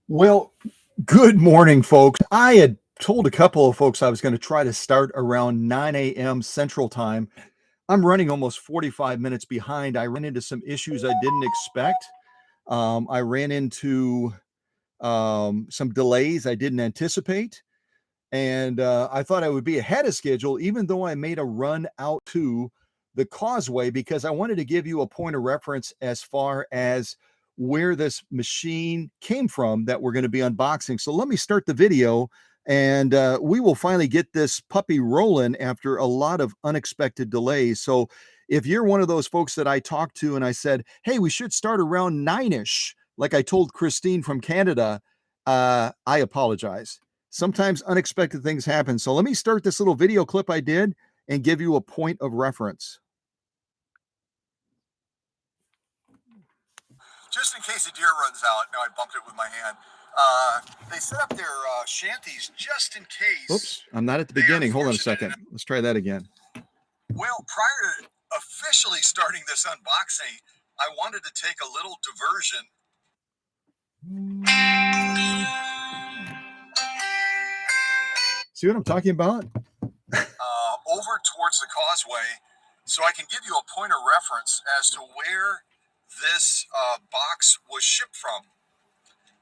Well, good morning, folks. I had told a couple of folks I was going to try to start around 9 a.m. Central Time. I'm running almost 45 minutes behind. I ran into some issues I didn't expect. I ran into some delays I didn't anticipate. And I thought I would be ahead of schedule, even though I made a run out to the causeway because I wanted to give you a point of reference as far as where this machine came from that we're going to be unboxing. So let me start the video and we will finally get this puppy rolling after a lot of unexpected delays. So if you're one of those folks that I talked to and I said, hey, we should start around 9ish, like I told Christine from Canada, I apologize. Sometimes unexpected things happen. So let me start this little video clip I did and give you a point of reference. Just in case a deer runs out. Now I bumped it with my hand. They set up their shanties just in case. Oops, I'm not at the beginning. Hold on a second. Let's try that again. Well, prior to officially starting this unboxing, I wanted to take a little diversion. See what I'm talking about? Over towards the causeway, so I can give you a point of reference as to where this box was shipped from.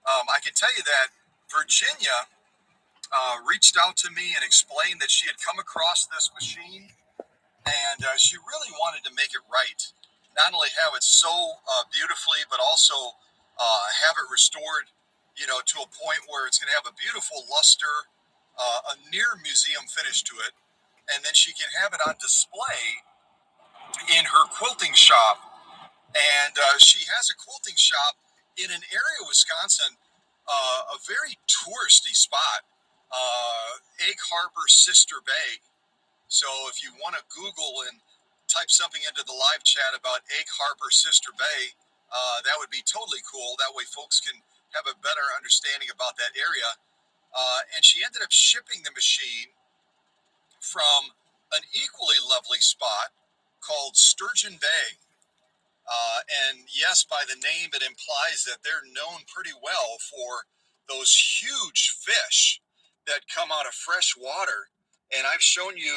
I can tell you that Virginia reached out to me and explained that she had come across this machine and she really wanted to make it right. Not only have it sew beautifully, but also have it restored, to a point where it's going to have a beautiful luster, a near museum finish to it, and then she can have it on display in her quilting shop. And she has a quilting shop in an area of Wisconsin, a very touristy spot, Egg Harbor Sister Bay. So if you want to Google and type something into the live chat about Egg Harbor Sister Bay, that would be totally cool. That way folks can have a better understanding about that area. And she ended up shipping the machine from an equally lovely spot called Sturgeon Bay. And yes, by the name, it implies that they're known pretty well for those huge fish that come out of fresh water. And I've shown you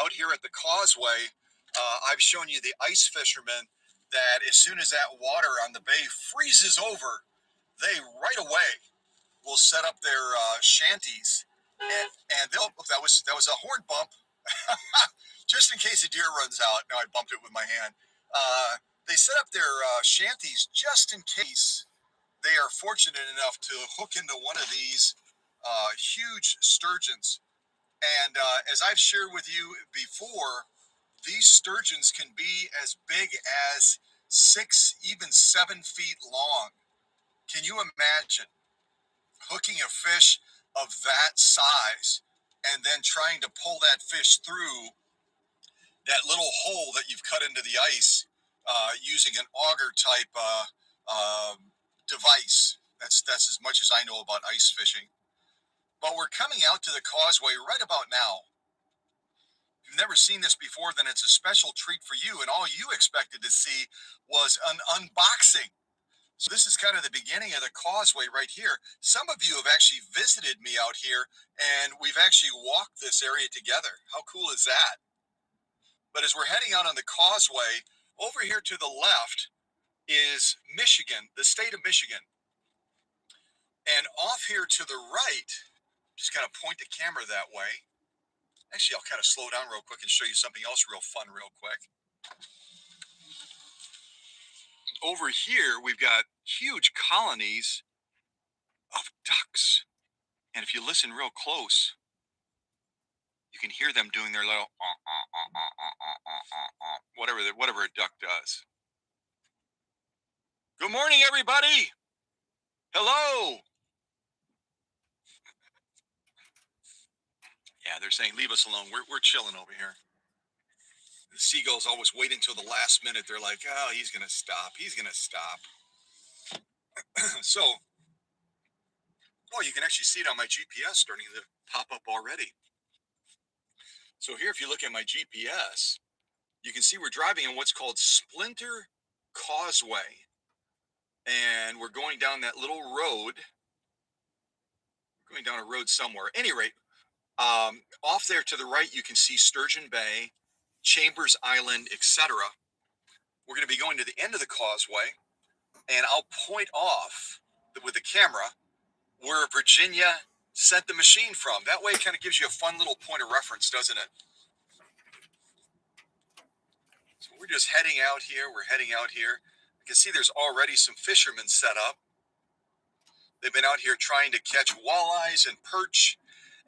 out here at the causeway, I've shown you the ice fishermen that as soon as that water on the bay freezes over, they right away will set up their shanties. And they'll, that was a horn bump. Just in case a deer runs out. Now I bumped it with my hand. They set up their shanties just in case they are fortunate enough to hook into one of these huge sturgeons. And as I've shared with you before, these sturgeons can be as big as 6, even 7 feet long. Can you imagine hooking a fish of that size and then trying to pull that fish through that little hole that you've cut into the ice using an auger type device? That's as much as I know about ice fishing. But we're coming out to the causeway right about now. If you've never seen this before, then it's a special treat for you, and all you expected to see was an unboxing. So this is kind of the beginning of the causeway right here. Some of you have actually visited me out here, and we've actually walked this area together. How cool is that? But as we're heading out on the causeway, over here to the left is Michigan, the state of Michigan. And off here to the right, just kind of point the camera that way. Actually, I'll kind of slow down real quick and show you something else real fun real quick. Over here, we've got huge colonies of ducks. And if you listen real close, you can hear them doing their little whatever a duck does. Good morning, everybody. Hello. Yeah, they're saying leave us alone. We're chilling over here. The seagulls always wait until the last minute. They're like, oh, he's gonna stop. He's gonna stop. So, oh, you can actually see it on my GPS starting to pop up already. So here, if you look at my GPS, you can see we're driving on what's called Splinter Causeway. And we're going down that little road going down a road somewhere. At any rate, off there to the right, you can see Sturgeon Bay, Chambers Island, etc. We're going to be going to the end of the causeway, and I'll point off with the camera where Virginia sent the machine from. That way it kind of gives you a fun little point of reference, doesn't it? So we're just heading out here. We're heading out here. You can see there's already some fishermen set up. They've been out here trying to catch walleyes and perch.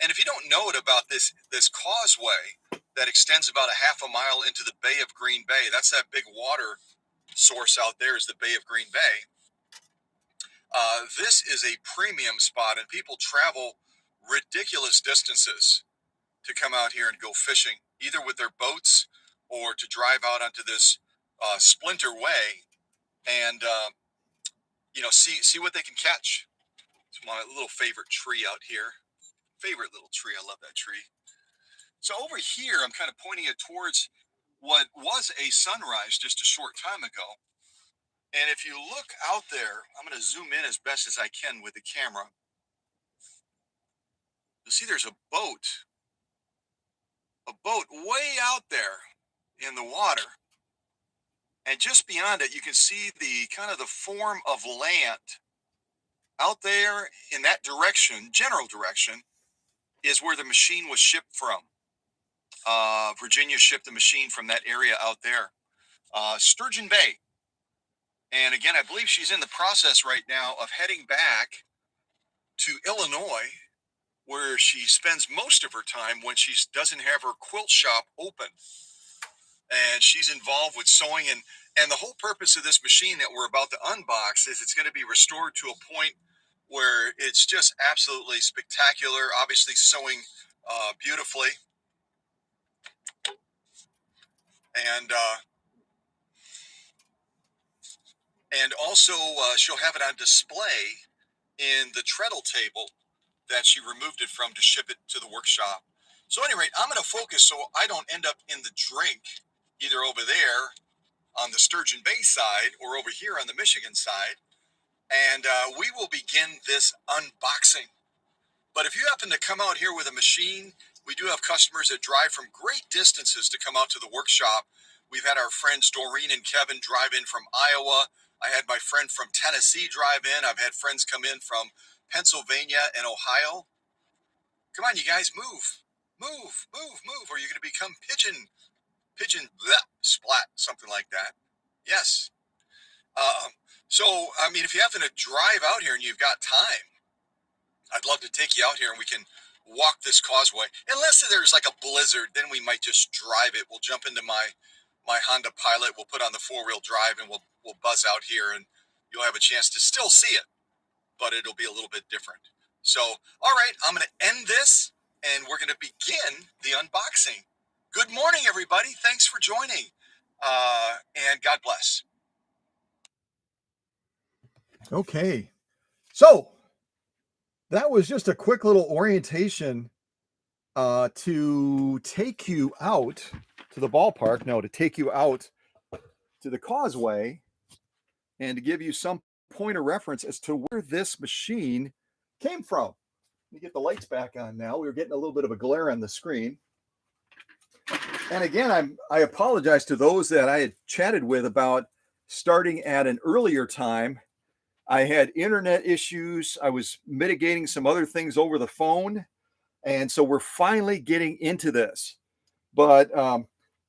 And if you don't know it about this causeway that extends about a half a mile into the Bay of Green Bay, that's that big water source out there is the Bay of Green Bay. This is a premium spot, and people travel ridiculous distances to come out here and go fishing, either with their boats or to drive out onto this splinter way and see what they can catch. It's my little favorite tree out here. Favorite little tree. I love that tree. So over here, I'm kind of pointing it towards what was a sunrise just a short time ago. And if you look out there, I'm going to zoom in as best as I can with the camera. You'll see there's a boat way out there in the water. And just beyond it, you can see the kind of the form of land out there in that direction, general direction, is where the machine was shipped from. Virginia shipped the machine from that area out there. Sturgeon Bay. And again, I believe she's in the process right now of heading back to Illinois, where she spends most of her time when she doesn't have her quilt shop open. And she's involved with sewing. And the whole purpose of this machine that we're about to unbox is it's going to be restored to a point where it's just absolutely spectacular, obviously sewing beautifully. And also she'll have it on display in the treadle table that she removed it from to ship it to the workshop. So anyway, I'm going to focus so I don't end up in the drink either over there on the Sturgeon Bay side or over here on the Michigan side. And we will begin this unboxing. But if you happen to come out here with a machine, we do have customers that drive from great distances to come out to the workshop. We've had our friends Doreen and Kevin drive in from Iowa. I had my friend from Tennessee drive in. I've had friends come in from Pennsylvania and Ohio. Come on, you guys, move, or you're going to become pigeon, splat, something like that. Yes. So, I mean, if you happen to drive out here and you've got time, I'd love to take you out here and we can walk this causeway. Unless there's like a blizzard, then we might just drive it. We'll jump into my Honda Pilot. We'll put on the 4-wheel drive and we'll buzz out here and you'll have a chance to still see it, but it'll be a little bit different. So, all right, I'm going to end this and we're going to begin the unboxing. Good morning, everybody. Thanks for joining. And God bless. Okay. So that was just a quick little orientation to take you out to the ballpark. No, to take you out to the causeway and to give you some point of reference as to where this machine came from. Let me get the lights back on now. We were getting a little bit of a glare on the screen. And again, I apologize to those that I had chatted with about starting at an earlier time. I had internet issues. I was mitigating some other things over the phone. And so we're finally getting into this. But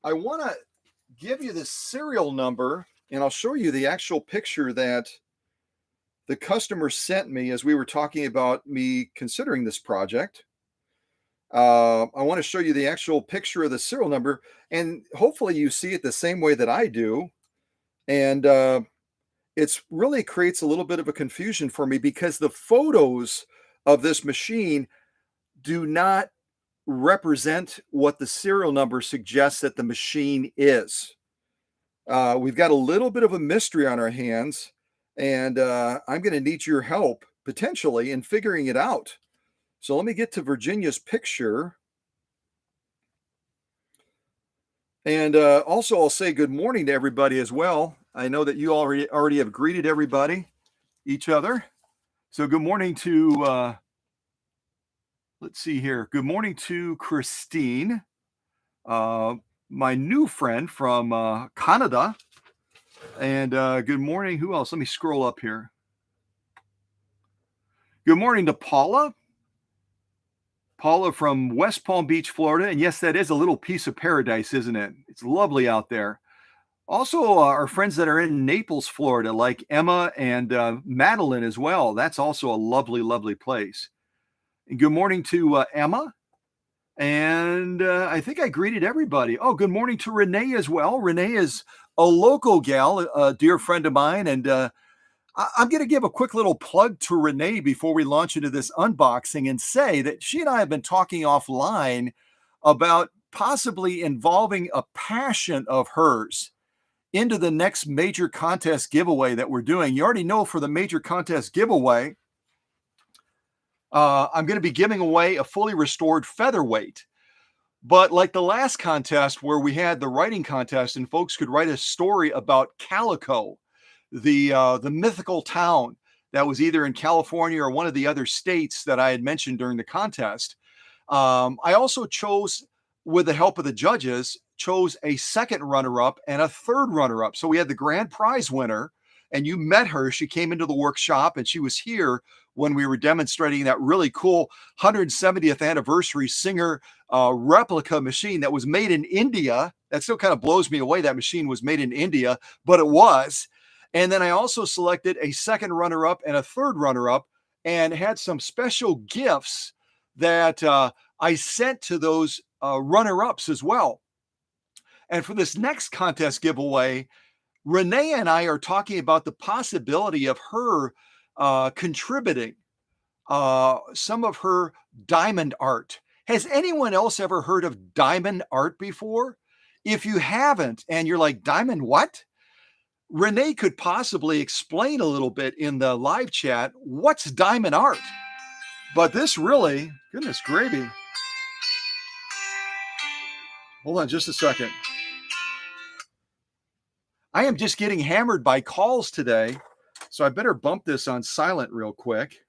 I want to give you the serial number, and I'll show you the actual picture that the customer sent me as we were talking about me considering this project. I want to show you the actual picture of the serial number, and hopefully you see it the same way that I do. And it's really creates a little bit of a confusion for me because the photos of this machine do not represent what the serial number suggests that the machine is. We've got a little bit of a mystery on our hands, and I'm going to need your help potentially in figuring it out. So let me get to Virginia's picture. And also I'll say good morning to everybody as well. I know that you already have greeted each other. So good morning to Let's see here. Good morning to Christine, uh, my new friend from Canada. And good morning. Who else? Let me scroll up here. Good morning to Paula. Paula from West Palm Beach, Florida. And yes, that is a little piece of paradise, isn't it? It's lovely out there. Also, our friends that are in Naples, Florida, like Emma and Madeline as well. That's also a lovely, lovely place. And good morning to Emma. And I think I greeted everybody. Oh, good morning to Renee as well. Renee is a local gal, a dear friend of mine. And I'm going to give a quick little plug to Renee before we launch into this unboxing and say that she and I have been talking offline about possibly involving a passion of hers into the next major contest giveaway that we're doing. You already know for the major contest giveaway, I'm going to be giving away a fully restored featherweight. But like the last contest where we had the writing contest and folks could write a story about Calico, the mythical town that was either in California or one of the other states that I had mentioned during the contest. I also chose, with the help of the judges, chose a second runner-up and a third runner-up. So we had the grand prize winner, and you met her. She came into the workshop, and she was here when we were demonstrating that really cool 170th anniversary Singer replica machine that was made in India. That still kind of blows me away. That machine was made in India, but it was. And then I also selected a second runner-up and a third runner-up and had some special gifts that I sent to those runner-ups as well. And for this next contest giveaway, Renee and I are talking about the possibility of her contributing some of her diamond art. Has anyone else ever heard of diamond art before? If you haven't, and you're like, diamond what? Renee could possibly explain a little bit in the live chat what's diamond art. But this really, goodness gravy. Hold on just a second. I am just getting hammered by calls today, so I better bump this on silent real quick.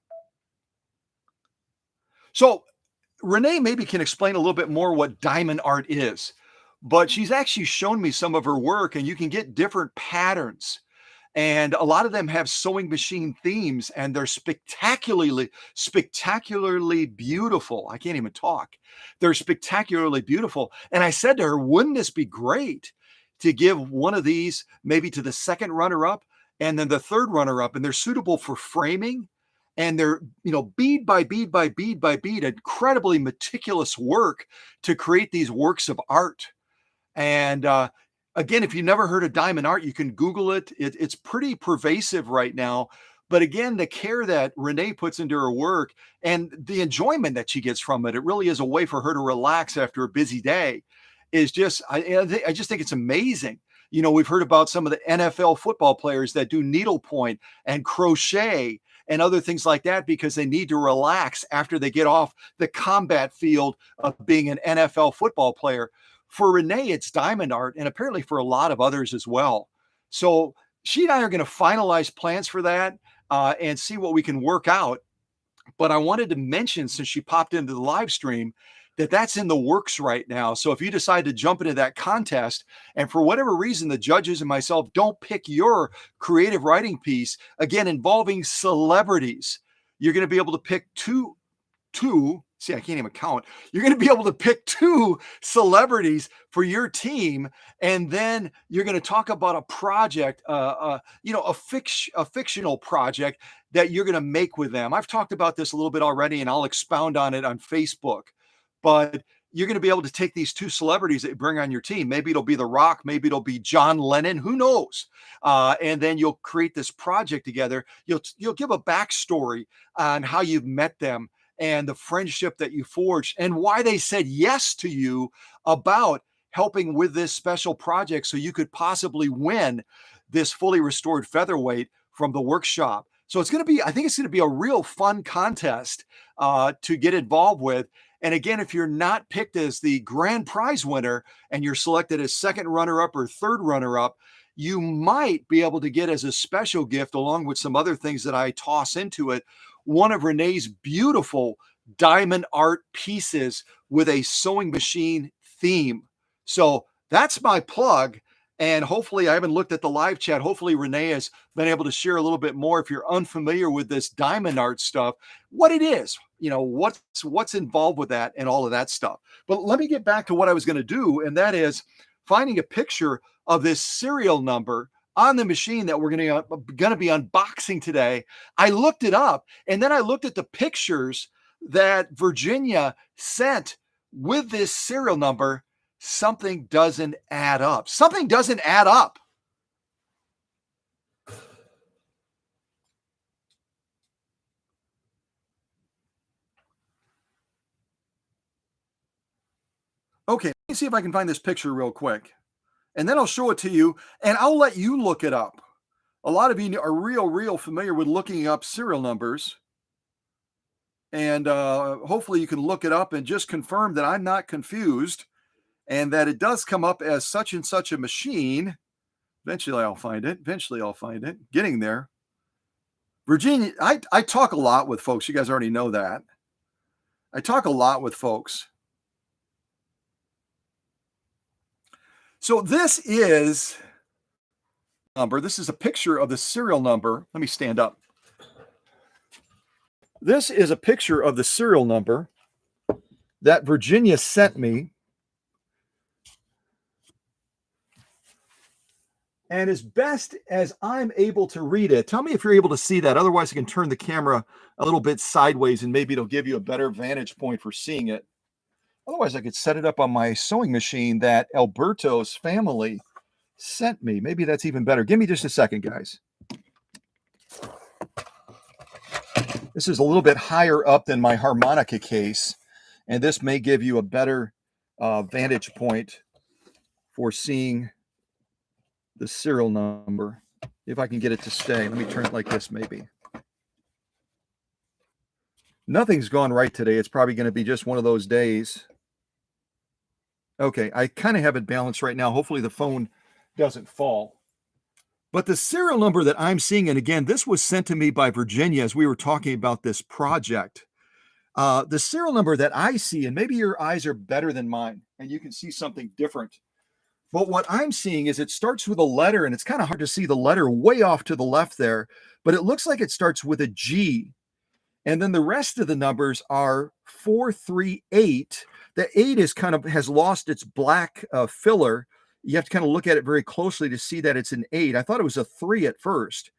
So Renee maybe can explain a little bit more what diamond art is, but she's actually shown me some of her work, and you can get different patterns. And a lot of them have sewing machine themes, and they're spectacularly beautiful. I can't even talk. They're spectacularly beautiful. And I said to her, wouldn't this be great to give one of these maybe to the second runner-up and then the third runner-up? And they're suitable for framing. And they're, bead by bead by bead by bead, incredibly meticulous work to create these works of art. And again, if you've never heard of diamond art, you can Google it. It's pretty pervasive right now. But again, the care that Renee puts into her work and the enjoyment that she gets from it, it really is a way for her to relax after a busy day. Is just, I just think it's amazing. We've heard about some of the NFL football players that do needlepoint and crochet and other things like that because they need to relax after they get off the combat field of being an NFL football player. For Renee, it's diamond art, and apparently for a lot of others as well. So she and I are going to finalize plans for that and see what we can work out. But I wanted to mention, since she popped into the live stream, that that's in the works right now. So if you decide to jump into that contest, and for whatever reason, the judges and myself don't pick your creative writing piece, again, involving celebrities, you're going to be able to pick two, see, I can't even count. You're going to be able to pick two celebrities for your team. And then you're going to talk about a project, a fictional project that you're going to make with them. I've talked about this a little bit already, and I'll expound on it on Facebook. But you're going to be able to take these two celebrities that you bring on your team. Maybe it'll be The Rock. Maybe it'll be John Lennon. Who knows? And then you'll create this project together. You'll give a backstory on how you've met them and the friendship that you forged and why they said yes to you about helping with this special project so you could possibly win this fully restored featherweight from the workshop. So I think it's going to be a real fun contest to get involved with. And again, if you're not picked as the grand prize winner and you're selected as second runner-up or third runner-up, you might be able to get as a special gift, along with some other things that I toss into it, one of Renee's beautiful diamond art pieces with a sewing machine theme. So that's my plug. And hopefully, I haven't looked at the live chat. Hopefully, Renee has been able to share a little bit more. If you're unfamiliar with this diamond art stuff, what it is, what's involved with that, and all of that stuff. But let me get back to what I was going to do, and that is finding a picture of this serial number on the machine that we're going to be unboxing today. I looked it up, and then I looked at the pictures that Virginia sent with this serial number. Something doesn't add up. Something doesn't add up. Okay, let me see if I can find this picture real quick. And then I'll show it to you, and I'll let you look it up. A lot of you are real familiar with looking up serial numbers. And hopefully you can look it up and just confirm that I'm not confused and that it does come up as such and such a machine. Eventually I'll find it. Getting there. Virginia, I talk a lot with folks. You guys already know that. I talk a lot with folks. So this is number. This is a picture of the serial number. Let me stand up. This is a picture of the serial number that Virginia sent me. And as best as I'm able to read it, tell me if you're able to see that. Otherwise, I can turn the camera a little bit sideways and maybe it'll give you a better vantage point for seeing it. Otherwise, I could set it up on my sewing machine that Alberto's family sent me. Maybe that's even better. Give me just a second, guys. This is a little bit higher up than my harmonica case, and this may give you a better vantage point for seeing the serial number. If I can get it to stay. Let me turn it like this, maybe. Nothing's gone right today. It's probably going to be just one of those days. Okay, I kind of have it balanced right now. Hopefully the phone doesn't fall. But the serial number that I'm seeing, and again, this was sent to me by Virginia as we were talking about this project. The serial number that I see, and maybe your eyes are better than mine, and you can see something different. But what I'm seeing is it starts with a letter, and it's kind of hard to see the letter way off to the left there, but it looks like it starts with a G. And then the rest of the numbers are 438. The 8 has lost its black filler. You have to kind of look at it very closely to see that it's an 8. I thought it was a 3 at first,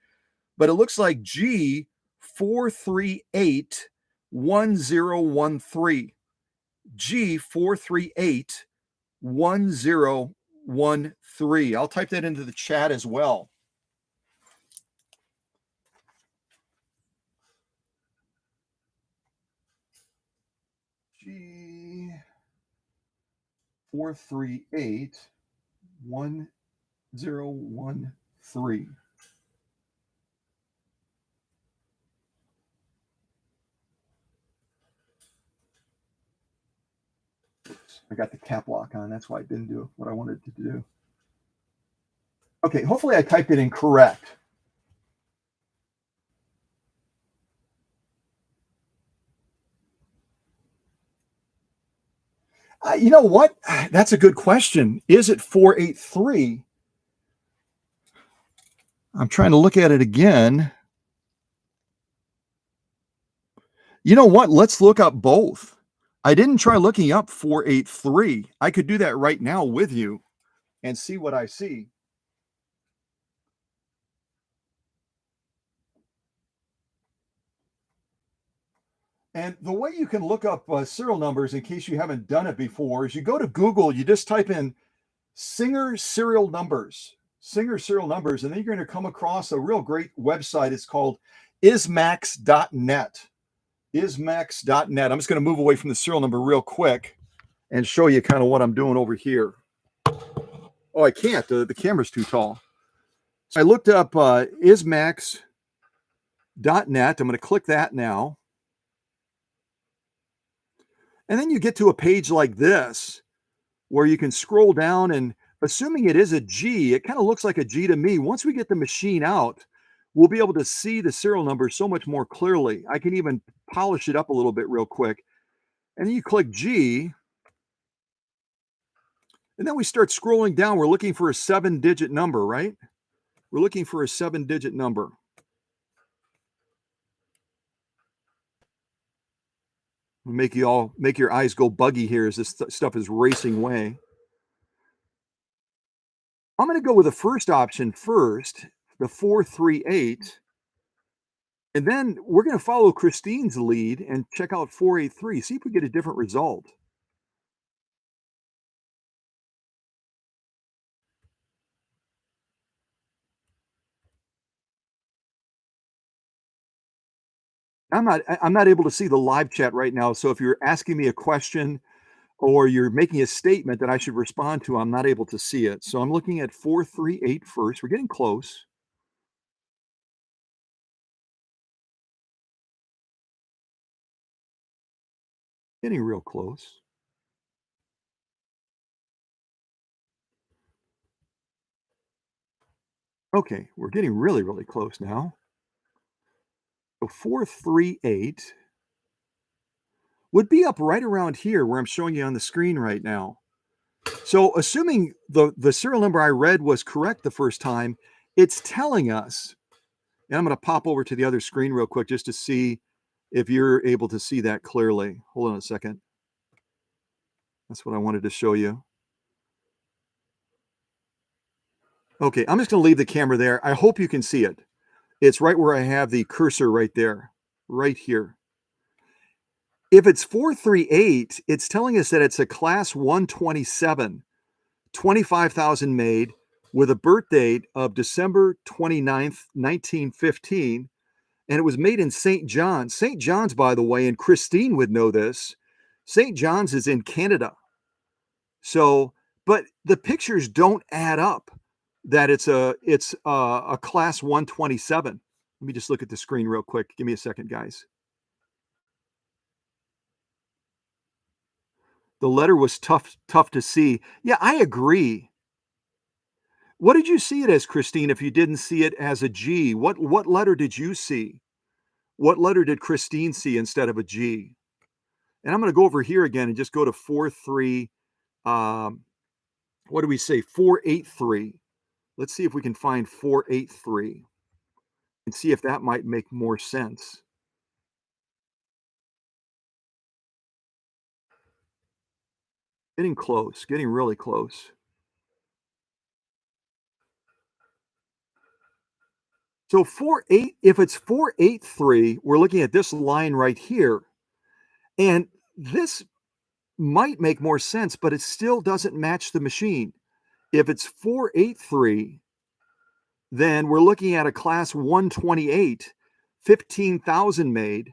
but it looks like G 438 1013. G 438 1013. I'll type that into the chat as well. G 438 1013. I got the cap lock on. That's why I didn't do what I wanted to do. Okay, hopefully I typed it in correct. You know what? That's a good question. Is it 483? I'm trying to look at it again. You know what? Let's look up both. I didn't try looking up 483. I could do that right now with you and see what I see. And the way you can look up serial numbers, in case you haven't done it before, is you go to Google, you just type in Singer serial numbers, and then you're going to come across a real great website. It's called ismax.net. Ismax.net. I'm just going to move away from the serial number real quick and show you kind of what I'm doing over here. Oh, I can't. The camera's too tall. So I looked up ismax.net. I'm going to click that now. And then you get to a page like this where you can scroll down, and assuming it is a G, it kind of looks like a G to me. Once we get the machine out, we'll be able to see the serial number so much more clearly. I can even polish it up a little bit real quick. And then you click G, and then we start scrolling down. We're looking for a 7-digit number, right? We're looking for a 7-digit number. Make your eyes go buggy here as this stuff is racing away. I'm going to go with the first option first, the 438. And then we're going to follow Christine's lead and check out 483, see if we get a different result. I'm not able to see the live chat right now. So if you're asking me a question or you're making a statement that I should respond to, I'm not able to see it. So I'm looking at 438 first. We're getting close. Getting real close. Okay, we're getting really, really close now. So 438 would be up right around here where I'm showing you on the screen right now. So assuming the serial number I read was correct the first time, it's telling us, and I'm going to pop over to the other screen real quick just to see if you're able to see that clearly. Hold on a second. That's what I wanted to show you. Okay, I'm just going to leave the camera there. I hope you can see it. It's right where I have the cursor right there, right here. If it's 438, it's telling us that it's a class 127, 25,000 made with a birth date of December 29th, 1915. And it was made in St. John's. St. John's, by the way, and Christine would know this, St. John's is in Canada. So, but the pictures don't add up that it's a class 127. Let me just look at the screen real quick. Give me a second, guys. The letter was tough to see. Yeah, I agree. What did you see it as, Christine, if you didn't see it as a G? What letter did you see? What letter did Christine see instead of a G? And I'm going to go over here again and just go to 43. What do we say? 483. Let's see if we can find 483 and see if that might make more sense. Getting close, getting really close. So 48, if it's 483, we're looking at this line right here. And this might make more sense, but it still doesn't match the machine. If it's 483, then we're looking at a class 128, 15,000 made,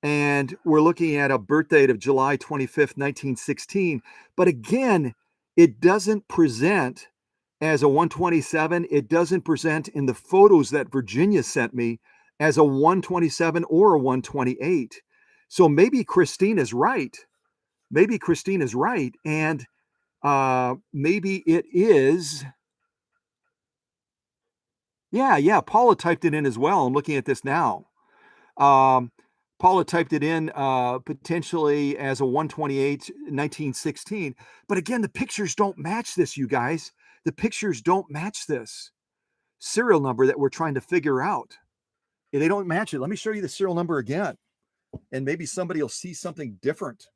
and we're looking at a birth date of July 25th, 1916. But again, it doesn't present as a 127. It doesn't present in the photos that Virginia sent me as a 127 or a 128. So maybe Christine is right. Maybe Christine is right. And maybe it is. Yeah. Paula typed it in as well. I'm looking at this now. Paula typed it in potentially as a 128, 1916. But again, the pictures don't match this, you guys. The pictures don't match this serial number that we're trying to figure out. They don't match it. Let me show you the serial number again, and maybe somebody will see something different.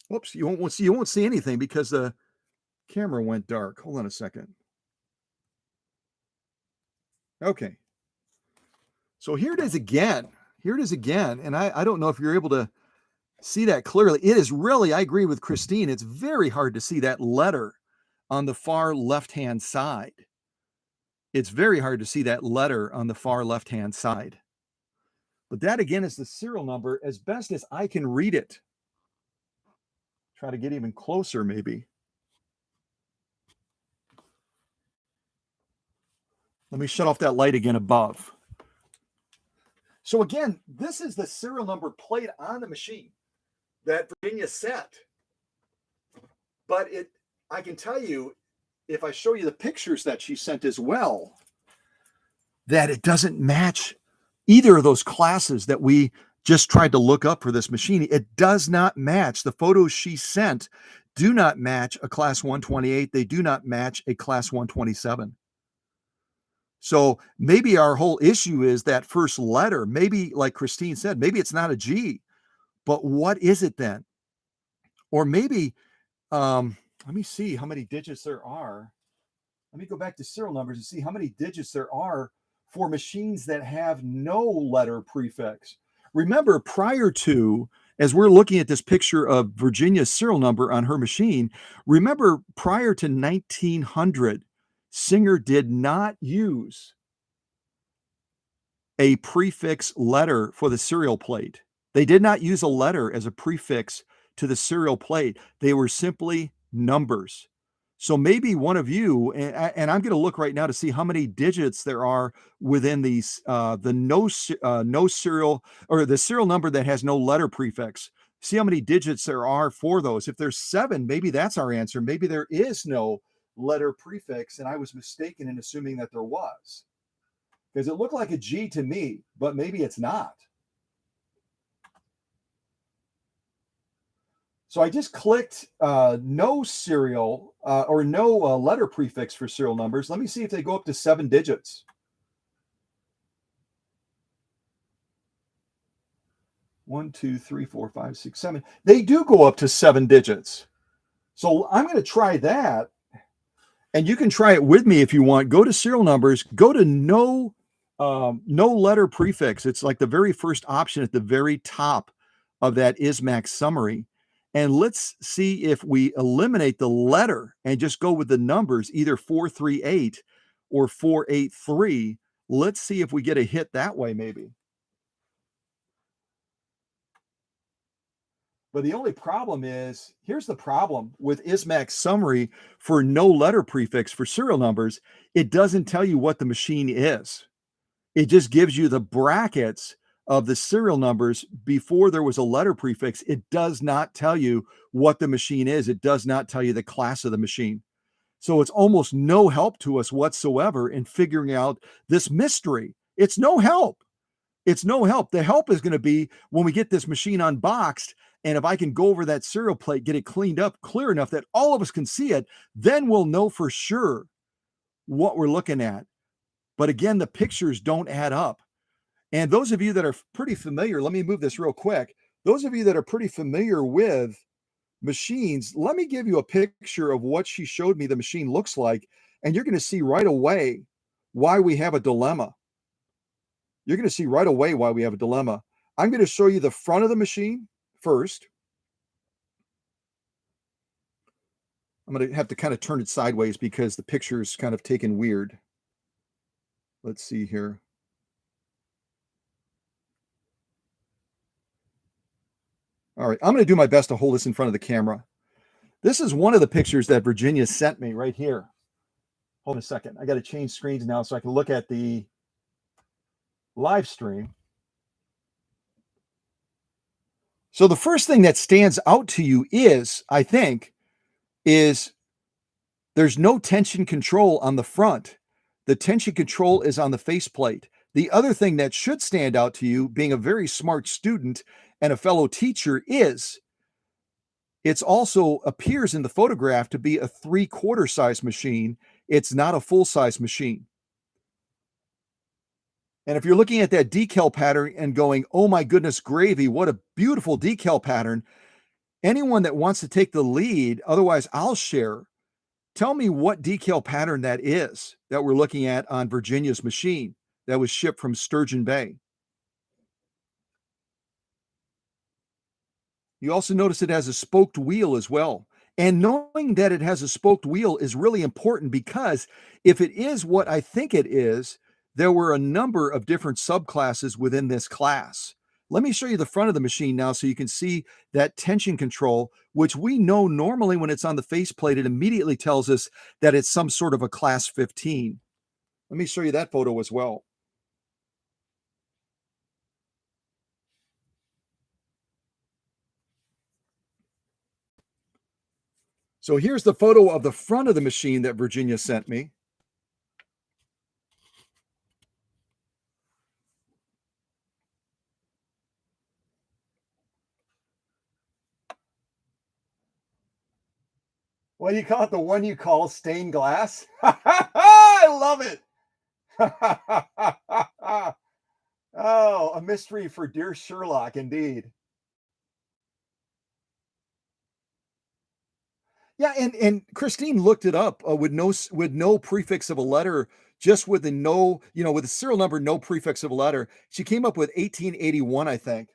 Whoops, you won't see anything because the camera went dark. Hold on a second. Okay. So here it is again. And I don't know if you're able to see that clearly. It is really, I agree with Christine, it's very hard to see that letter on the far left-hand side. It's very hard to see that letter on the far left-hand side. But that again is the serial number as best as I can read it. Try to get even closer maybe. Let me shut off that light again above. So again, this is the serial number plate on the machine that Virginia sent. But I can tell you, if I show you the pictures that she sent as well, that it doesn't match either of those classes that we just tried to look up for this machine. It does not match. The photos she sent do not match a class 128. They do not match a class 127. So maybe our whole issue is that first letter. Maybe, like Christine said, maybe it's not a G, but what is it then? Or maybe, let me see how many digits there are. Let me go back to serial numbers and see how many digits there are for machines that have no letter prefix. Remember, prior to, as we're looking at this picture of Virginia's serial number on her machine, remember prior to 1900, Singer did not use a prefix letter for the serial plate. They did not use a letter as a prefix to the serial plate. They were simply numbers. So maybe one of you, and I'm going to look right now to see how many digits there are within these the no serial, or the serial number that has no letter prefix. See how many digits there are for those. If there's 7, maybe that's our answer. Maybe there is no letter prefix, and I was mistaken in assuming that there was, because it looked like a G to me, but maybe it's not. So I just clicked no serial or no letter prefix for serial numbers. Let me see if they go up to 7 digits. One, two, three, four, five, six, 7. They do go up to 7 digits. So I'm going to try that. And you can try it with me if you want. Go to serial numbers, go to no letter prefix. It's like the very first option at the very top of that ISMAX summary. And let's see if we eliminate the letter and just go with the numbers, either 438 or 483. Let's see if we get a hit that way, maybe. But the only problem is, here's the problem with ISMAX summary for no letter prefix for serial numbers. It doesn't tell you what the machine is. It just gives you the brackets of the serial numbers before there was a letter prefix. It does not tell you what the machine is. It does not tell you the class of the machine. So it's almost no help to us whatsoever in figuring out this mystery. It's no help. It's no help. The help is going to be when we get this machine unboxed, and if I can go over that serial plate, get it cleaned up clear enough that all of us can see it, then we'll know for sure what we're looking at. But again, the pictures don't add up. And those of you that are pretty familiar, let me move this real quick. Those of you that are pretty familiar with machines, let me give you a picture of what she showed me the machine looks like, and you're going to see right away why we have a dilemma. You're going to see right away why we have a dilemma. I'm going to show you the front of the machine first. I'm going to have to kind of turn it sideways because the picture is kind of taken weird. Let's see here. All right, I'm going to do my best to hold this in front of the camera. This is one of the pictures that Virginia sent me right here. Hold on a second. I got to change screens now so I can look at the live stream. So the first thing that stands out to you is, I think, is there's no tension control on the front. The tension control is on the faceplate. The other thing that should stand out to you, being a very smart student and a fellow teacher, is it's also appears in the photograph to be a 3/4 size machine. It's not a full size machine. And if you're looking at that decal pattern and going, oh my goodness gravy, what a beautiful decal pattern. Anyone that wants to take the lead, otherwise I'll share. Tell me what decal pattern that is that we're looking at on Virginia's machine that was shipped from Sturgeon Bay. You also notice it has a spoked wheel as well. And knowing that it has a spoked wheel is really important, because if it is what I think it is, there were a number of different subclasses within this class. Let me show you the front of the machine now so you can see that tension control, which we know normally when it's on the faceplate, it immediately tells us that it's some sort of a class 15. Let me show you that photo as well. So here's the photo of the front of the machine that Virginia sent me. What do you call it? The one you call stained glass? I love it. Oh, a mystery for dear Sherlock, indeed. Yeah, and Christine looked it up with no prefix of a letter, just with the no, with the serial number, no prefix of a letter. She came up with 1881, I think.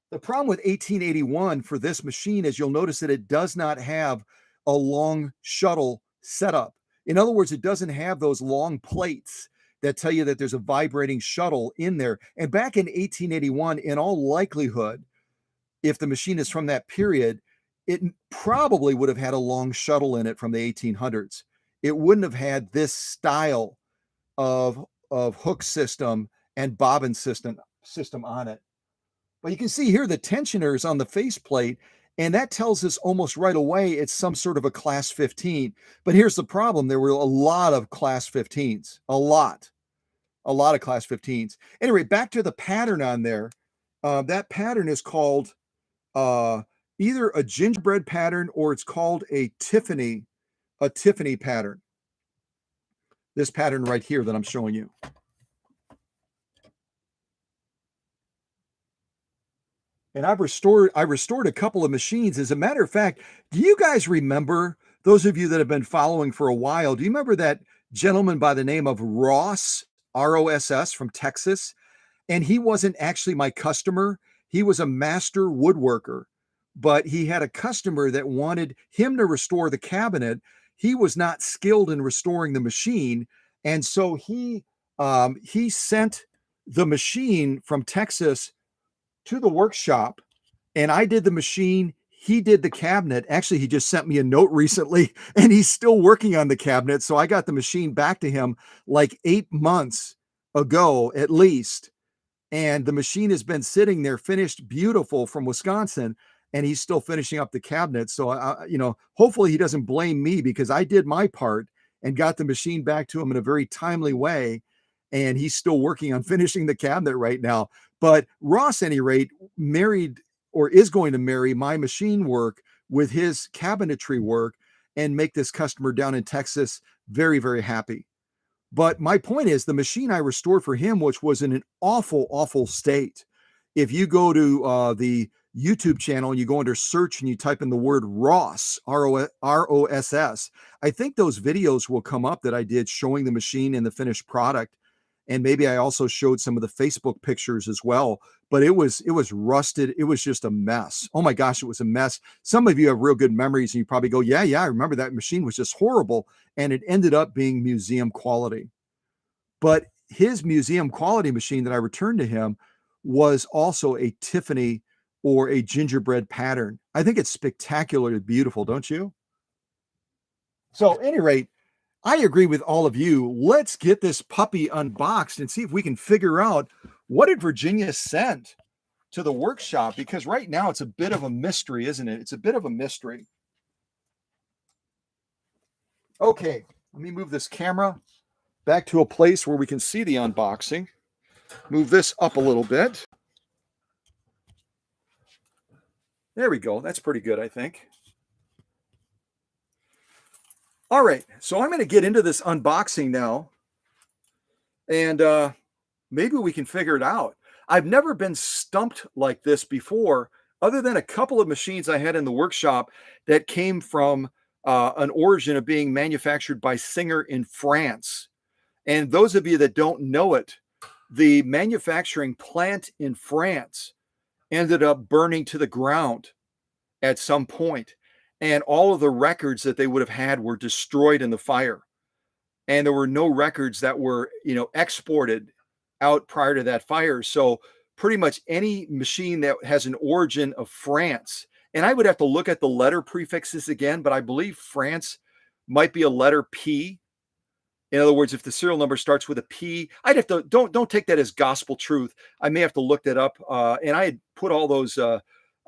The problem with 1881 for this machine is you'll notice that it does not have a long shuttle setup. In other words, it doesn't have those long plates that tell you that there's a vibrating shuttle in there. And back in 1881, in all likelihood, if the machine is from that period, it probably would have had a long shuttle in it from the 1800s. It wouldn't have had this style of hook system and bobbin system on it. But you can see here the tensioners on the faceplate, and that tells us almost right away it's some sort of a class 15. But here's the problem. There were a lot of class 15s, a lot of class 15s. Anyway, back to the pattern on there. That pattern is called either a gingerbread pattern or it's called a Tiffany pattern. This pattern right here that I'm showing you. And I restored a couple of machines. As a matter of fact, do you guys remember, those of you that have been following for a while, do you remember that gentleman by the name of Ross, R-O-S-S, from Texas? And he wasn't actually my customer. He was a master woodworker, but he had a customer that wanted him to restore the cabinet. He was not skilled in restoring the machine. And so he sent the machine from Texas to the workshop, and I did the machine. He did the cabinet. Actually, he just sent me a note recently, and he's still working on the cabinet. So I got the machine back to him like 8 months ago, at least. And the machine has been sitting there, finished beautiful, from Wisconsin, and he's still finishing up the cabinet. So, hopefully he doesn't blame me, because I did my part and got the machine back to him in a very timely way. And he's still working on finishing the cabinet right now. But Ross, at any rate, married, or is going to marry, my machine work with his cabinetry work and make this customer down in Texas very, very happy. But my point is, the machine I restored for him, which was in an awful, awful state. If you go to the YouTube channel and you go under search and you type in the word Ross, R-O-S-S, I think those videos will come up that I did showing the machine and the finished product. And maybe I also showed some of the Facebook pictures as well, but it was rusted. It was just a mess. Oh my gosh, it was a mess. Some of you have real good memories and you probably go, yeah, I remember that machine was just horrible. And it ended up being museum quality. But his museum quality machine that I returned to him was also a Tiffany or a gingerbread pattern. I think it's spectacularly beautiful, don't you? So at any rate, I agree with all of you. Let's get this puppy unboxed and see if we can figure out what did Virginia send to the workshop, because right now it's a bit of a mystery, isn't it? It's a bit of a mystery. Okay, let me move this camera back to a place where we can see the unboxing. Move this up a little bit. There we go. That's pretty good, I think. All right, so I'm going to get into this unboxing now, and maybe we can figure it out. I've never been stumped like this before, other than a couple of machines I had in the workshop that came from an origin of being manufactured by Singer in France. And those of you that don't know it, the manufacturing plant in France ended up burning to the ground at some point. And all of the records that they would have had were destroyed in the fire. And there were no records that were, exported out prior to that fire. So pretty much any machine that has an origin of France, and I would have to look at the letter prefixes again, but I believe France might be a letter P. In other words, if the serial number starts with a P, I'd have to, don't take that as gospel truth. I may have to look that up. And I had put all those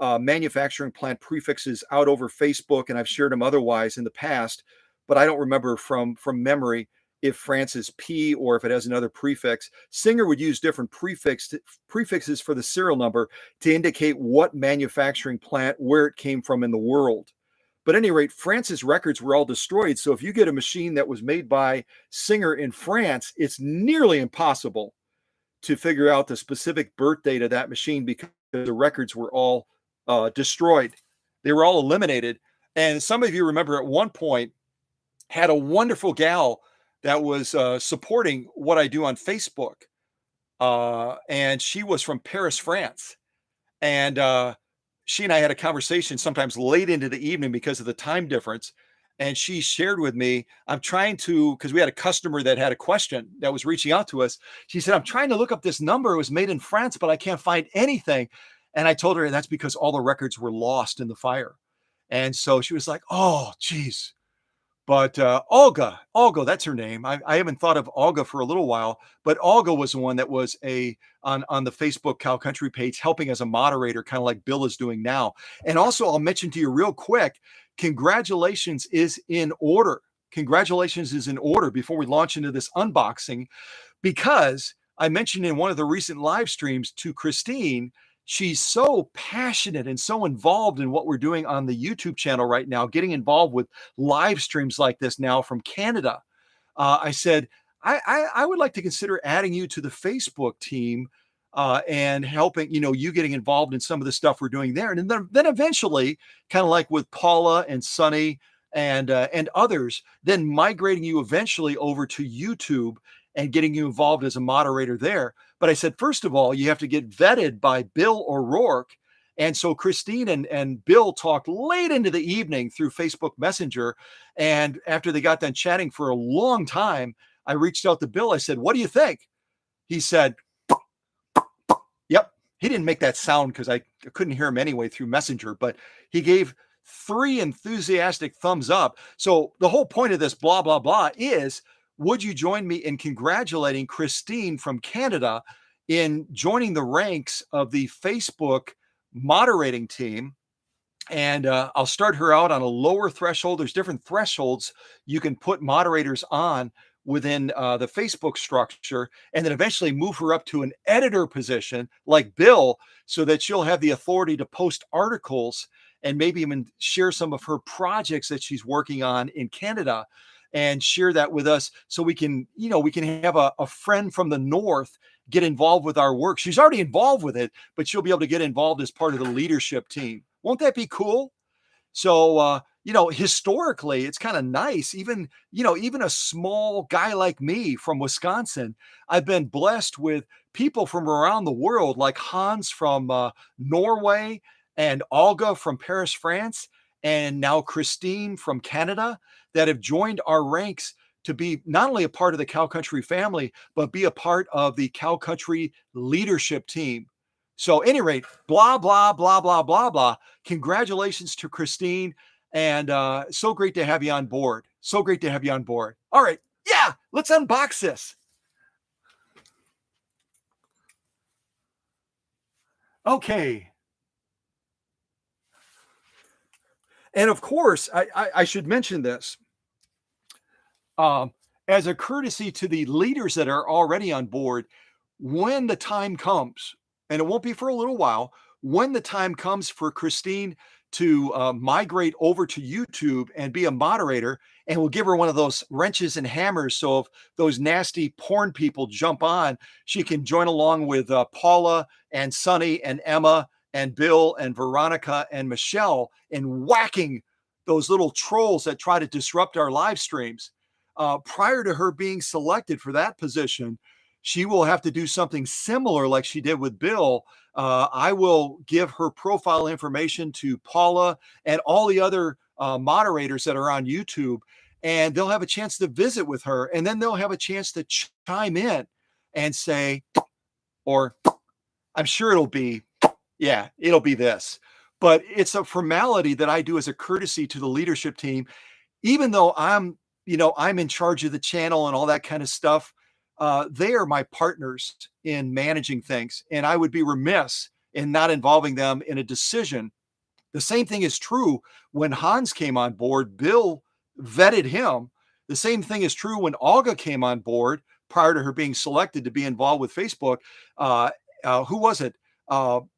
manufacturing plant prefixes out over Facebook, and I've shared them otherwise in the past, but I don't remember from memory if France is P or if it has another prefix. Singer would use different prefixes for the serial number to indicate what manufacturing plant, where it came from in the world. But at any rate, France's records were all destroyed. So if you get a machine that was made by Singer in France, it's nearly impossible to figure out the specific birth date of that machine because the records were all destroyed. They were all eliminated. And some of you remember at one point had a wonderful gal that was supporting what I do on Facebook. And she was from Paris, France. And she and I had a conversation sometimes late into the evening because of the time difference. And she shared with me, I'm trying to, because we had a customer that had a question that was reaching out to us. She said, I'm trying to look up this number. It was made in France, but I can't find anything. And I told her that's because all the records were lost in the fire. And so she was like, oh, geez. But Olga, that's her name. I haven't thought of Olga for a little while, but Olga was the one that was on the Facebook Cow Country page helping as a moderator, kind of like Bill is doing now. And also, I'll mention to you real quick, congratulations is in order. Congratulations is in order before we launch into this unboxing, because I mentioned in one of the recent live streams to Christine, she's so passionate and so involved in what we're doing on the YouTube channel right now, getting involved with live streams like this now from Canada. I said, I would like to consider adding you to the Facebook team and helping, you getting involved in some of the stuff we're doing there. And then eventually, kind of like with Paula and Sunny and others, then migrating you eventually over to YouTube and getting you involved as a moderator there. But I said, first of all, you have to get vetted by Bill O'Rourke. And so Christine and Bill talked late into the evening through Facebook Messenger. And after they got done chatting for a long time, I reached out to Bill. I said, what do you think? He said, yep. He didn't make that sound because I couldn't hear him anyway through Messenger, but he gave 3 enthusiastic thumbs up. So the whole point of this blah, blah, blah is, would you join me in congratulating Christine from Canada in joining the ranks of the Facebook moderating team? And I'll start her out on a lower threshold. There's different thresholds you can put moderators on within the Facebook structure, and then eventually move her up to an editor position like Bill, so that she'll have the authority to post articles and maybe even share some of her projects that she's working on in Canada and share that with us, so we can have a friend from the North get involved with our work. She's already involved with it, but she'll be able to get involved as part of the leadership team. Won't that be cool? So, historically, it's kind of nice. Even a small guy like me from Wisconsin, I've been blessed with people from around the world, like Hans from Norway and Olga from Paris, France, and now Christine from Canada, that have joined our ranks to be not only a part of the Cow Country family, but be a part of the Cow Country leadership team. So at any rate, blah, blah, blah, blah, blah, blah. Congratulations to Christine. And so great to have you on board. So great to have you on board. All right. Yeah, let's unbox this. Okay. And of course, I should mention this. As a courtesy to the leaders that are already on board, when the time comes, and it won't be for a little while, when the time comes for Christine to migrate over to YouTube and be a moderator, and we'll give her one of those wrenches and hammers, so if those nasty porn people jump on, she can join along with Paula and Sunny and Emma and Bill and Veronica and Michelle in whacking those little trolls that try to disrupt our live streams. Prior to her being selected for that position, she will have to do something similar like she did with Bill. I will give her profile information to Paula and all the other moderators that are on YouTube, and they'll have a chance to visit with her, and then they'll have a chance to chime in and say, or I'm sure it'll be this. But it's a formality that I do as a courtesy to the leadership team, even though I'm in charge of the channel and all that kind of stuff. They are my partners in managing things. And I would be remiss and not involving them in a decision. The same thing is true when Hans came on board. Bill vetted him. The same thing is true when Olga came on board prior to her being selected to be involved with Facebook. Uh, who was it?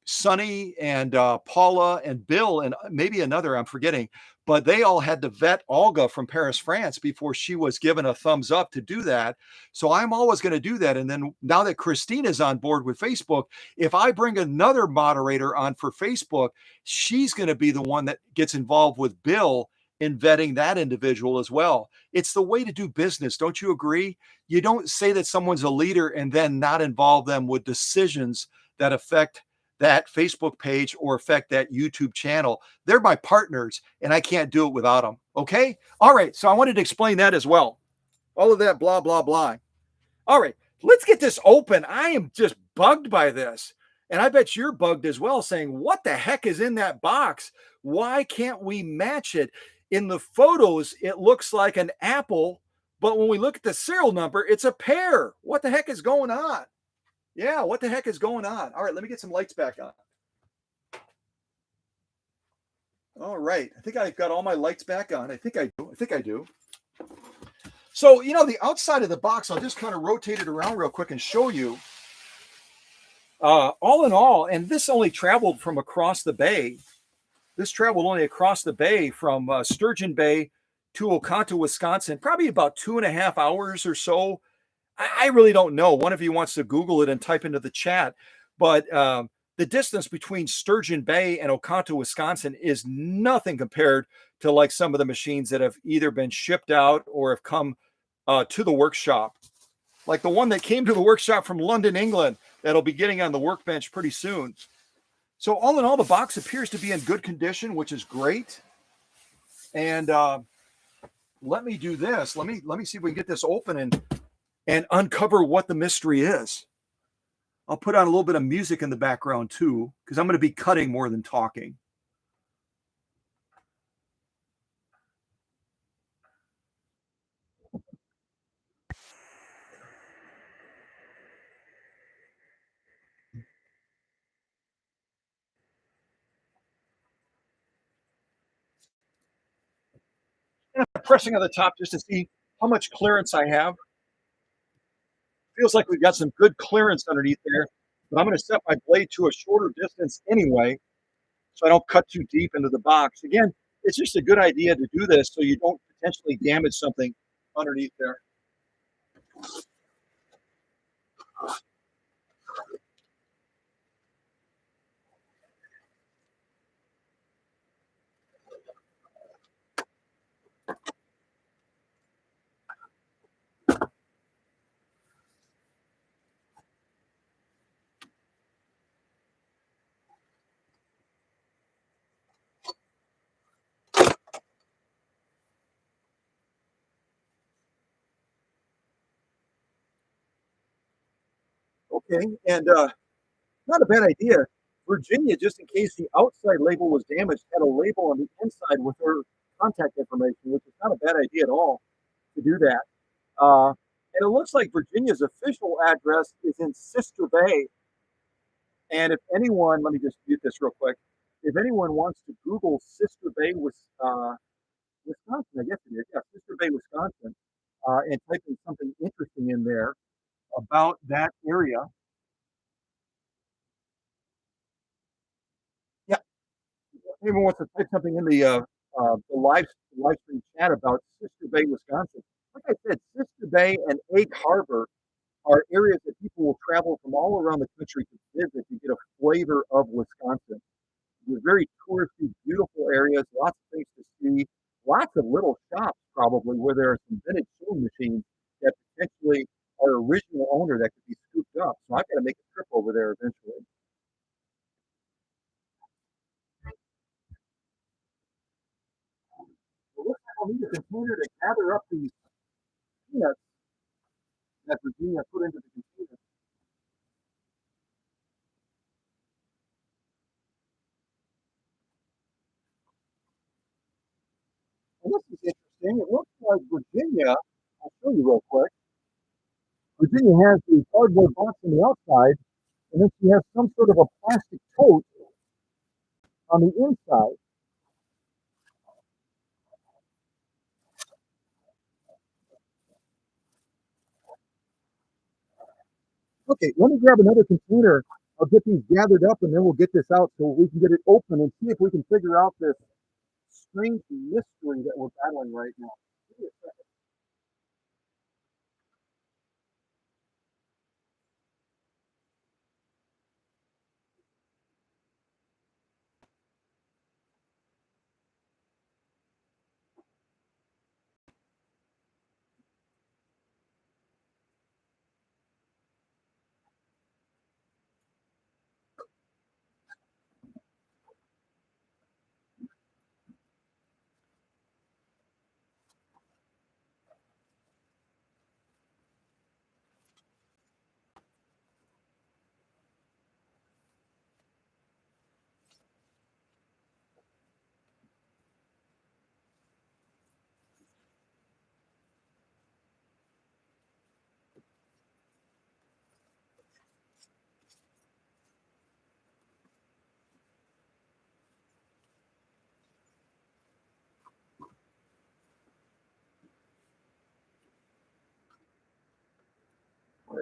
Sonny and Paula and Bill and maybe another, I'm forgetting, but they all had to vet Olga from Paris, France before she was given a thumbs up to do that. So I'm always going to do that. And then now that Christine is on board with Facebook, if I bring another moderator on for Facebook, she's going to be the one that gets involved with Bill in vetting that individual as well. It's the way to do business. Don't you agree? You don't say that someone's a leader and then not involve them with decisions that affect that Facebook page or affect that YouTube channel. They're my partners and I can't do it without them. Okay. All right. So I wanted to explain that as well. All of that, blah, blah, blah. All right. Let's get this open. I am just bugged by this. And I bet you're bugged as well, saying, what the heck is in that box? Why can't we match it? In the photos, it looks like an apple, but when we look at the serial number, it's a pear. What the heck is going on? Yeah, what the heck is going on? All right, let me get some lights back on. All right, I think I've got all my lights back on. I think I do. So, the outside of the box, I'll just kind of rotate it around real quick and show you. All in all, and this only traveled from across the bay. This traveled only across the bay from Sturgeon Bay to Oconto, Wisconsin, probably about 2.5 hours or so. I really don't know. One of you wants to Google it and type into the chat. But the distance between Sturgeon Bay and Oconto, Wisconsin is nothing compared to like some of the machines that have either been shipped out or have come to the workshop. Like the one that came to the workshop from London, England, that'll be getting on the workbench pretty soon. So all in all, the box appears to be in good condition, which is great. And let me do this. Let me see if we can get this open and uncover what the mystery is. I'll put on a little bit of music in the background too, because I'm going to be cutting more than talking. Pressing on the top just to see how much clearance I have. Feels like we've got some good clearance underneath there, but I'm going to set my blade to a shorter distance anyway, so I don't cut too deep into the box. Again, it's just a good idea to do this so you don't potentially damage something underneath there. Okay, and not a bad idea. Virginia, just in case the outside label was damaged, had a label on the inside with her contact information, which is not a bad idea at all to do that. And it looks like Virginia's official address is in Sister Bay. And if anyone, let me just mute this real quick. If anyone wants to Google Sister Bay, Wisconsin, I guess it is, yeah, Sister Bay, Wisconsin, and type in something interesting in there about that area. Yeah, anyone wants to type something in the live stream chat about Sister Bay, Wisconsin. Like I said, Sister Bay and Egg Harbor are areas that people will travel from all around the country to visit to get a flavor of Wisconsin. They're very touristy, beautiful areas, lots of things to see, lots of little shops probably where there are some vintage sewing machines that potentially are original owner that could be scooped up. So I've got to make a trip over there eventually. It looks like I'll need a container to gather up these peanuts that Virginia put into the container. And this is interesting. It looks like Virginia, I'll show you real quick. Virginia has the cardboard box on the outside, and then she has some sort of a plastic coat on the inside. Okay, let me grab another container. I'll get these gathered up and then we'll get this out so we can get it open and see if we can figure out this strange mystery that we're battling right now. Give me a second.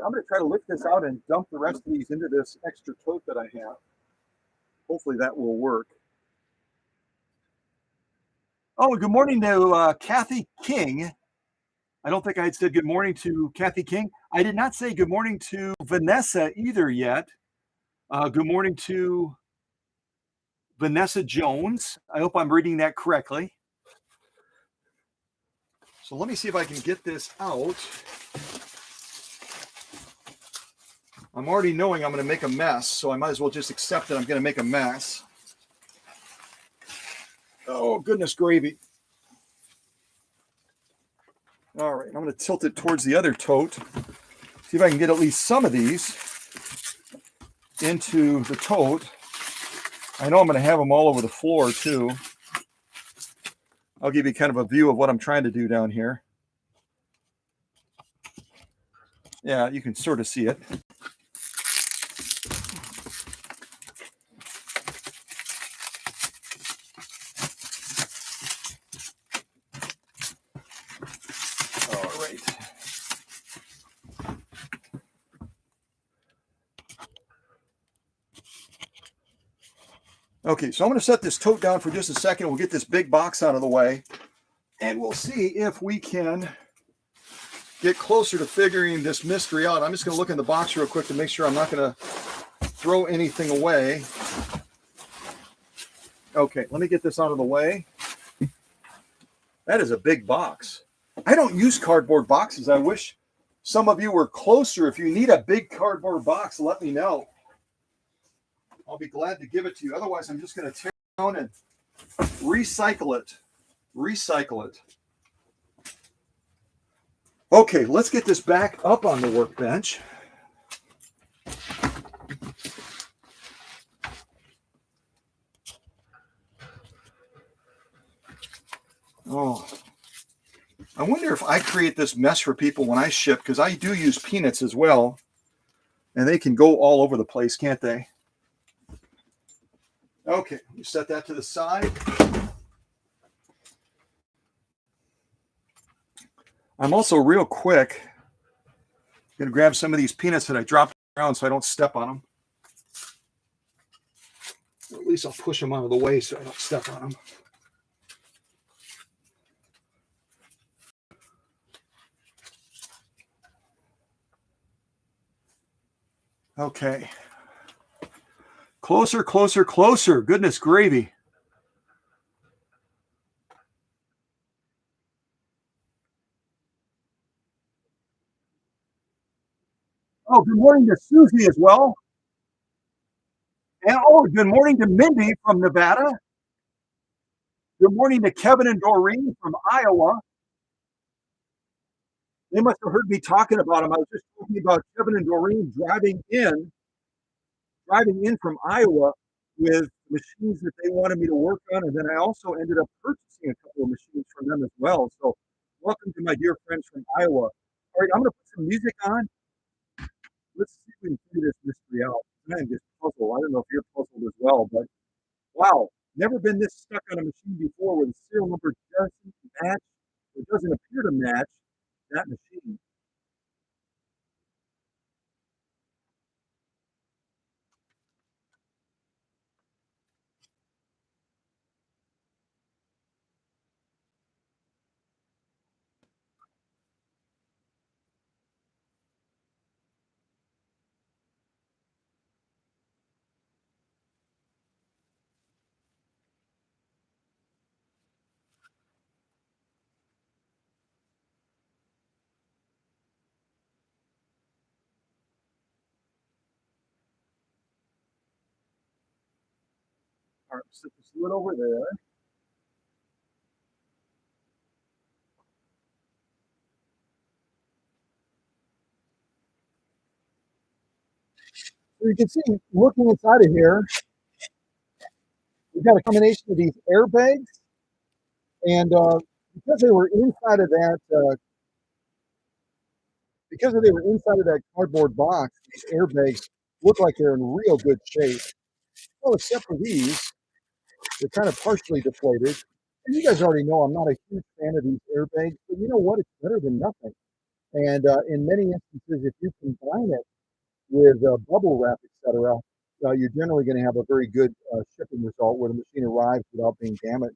I'm going to try to lift this out and dump the rest of these into this extra tote that I have. Hopefully that will work. Oh, good morning to Kathy King. I don't think I had said good morning to Kathy King. I did not say good morning to Vanessa either yet. Good morning to Vanessa Jones. I hope I'm reading that correctly. So let me see if I can get this out. I'm already knowing I'm going to make a mess, so I might as well just accept that I'm going to make a mess. Oh, goodness gravy. All right, I'm going to tilt it towards the other tote. See if I can get at least some of these into the tote. I know I'm going to have them all over the floor too. I'll give you kind of a view of what I'm trying to do down here. Yeah, you can sort of see it. All right. Okay, so I'm going to set this tote down for just a second. We'll get this big box out of the way, and we'll see if we can get closer to figuring this mystery out. I'm just going to look in the box real quick to make sure I'm not going to throw anything away. Okay, let me get this out of the way. That is a big box. I don't use cardboard boxes. I wish some of you were closer. If you need a big cardboard box, let me know. I'll be glad to give it to you. Otherwise, I'm just going to tear it down and recycle it. Recycle it. Okay, let's get this back up on the workbench. Oh, I wonder if I create this mess for people when I ship, because I do use peanuts as well, and they can go all over the place, can't they? Okay, you set that to the side. I'm also real quick going to grab some of these peanuts that I dropped around so I don't step on them. Or at least I'll push them out of the way so I don't step on them. Okay. Closer, closer, closer. Goodness gravy. Oh, good morning to Susie as well. And oh, good morning to Mindy from Nevada. Good morning to Kevin and Doreen from Iowa. They must have heard me talking about them. I was just talking about Kevin and Doreen driving in from Iowa with machines that they wanted me to work on. And then I also ended up purchasing a couple of machines from them as well. So welcome to my dear friends from Iowa. All right, I'm going to put some music on. Let's see if we can figure this mystery out. I'm just puzzled. I don't know if you're puzzled as well, but wow, never been this stuck on a machine before where the serial number doesn't match or doesn't appear to match that machine. All right, set this lid over there. So you can see, looking inside of here, we've got a combination of these airbags, and because they were inside of that, cardboard box, these airbags look like they're in real good shape. Well, except for these, they're kind of partially deflated. And you guys already know I'm not a huge fan of these airbags, but you know what? It's better than nothing. And in many instances, if you combine it with bubble wrap, etc., you're generally going to have a very good shipping result where the machine arrives without being damaged.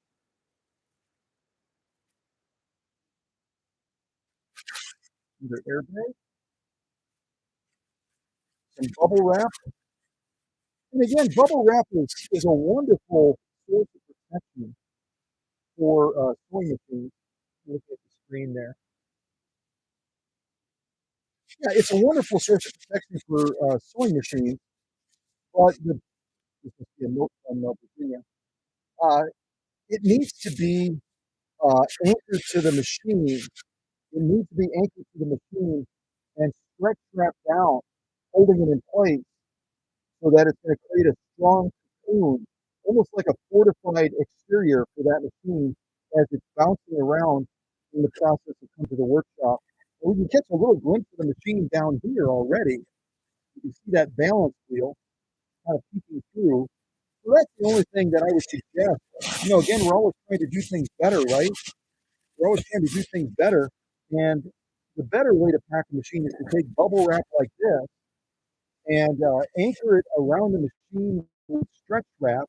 Either airbag, some bubble wrap, and again, bubble wrap is a wonderful source of protection for sewing machines. Look at the screen there. Yeah, it's a wonderful source of protection for sewing machines, but this must be a note from Virginia. Uh, it needs to be anchored to the machine. It needs to be anchored to the machine and stretch wrapped down, holding it in place so that it's going to create a strong cocoon, almost like a fortified exterior for that machine as it's bouncing around in the process of coming to the workshop. And we can catch a little glimpse of the machine down here already. You can see that balance wheel kind of peeking through. So that's the only thing that I would suggest. Again, we're always trying to do things better, right? We're always trying to do things better. And the better way to pack a machine is to take bubble wrap like this and anchor it around the machine with stretch wrap,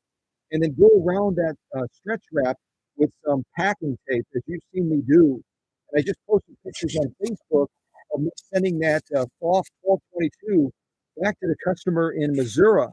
and then go around that stretch wrap with some packing tape, as you've seen me do. And I just posted pictures on Facebook of me sending that FOF 1222 back to the customer in Missouri.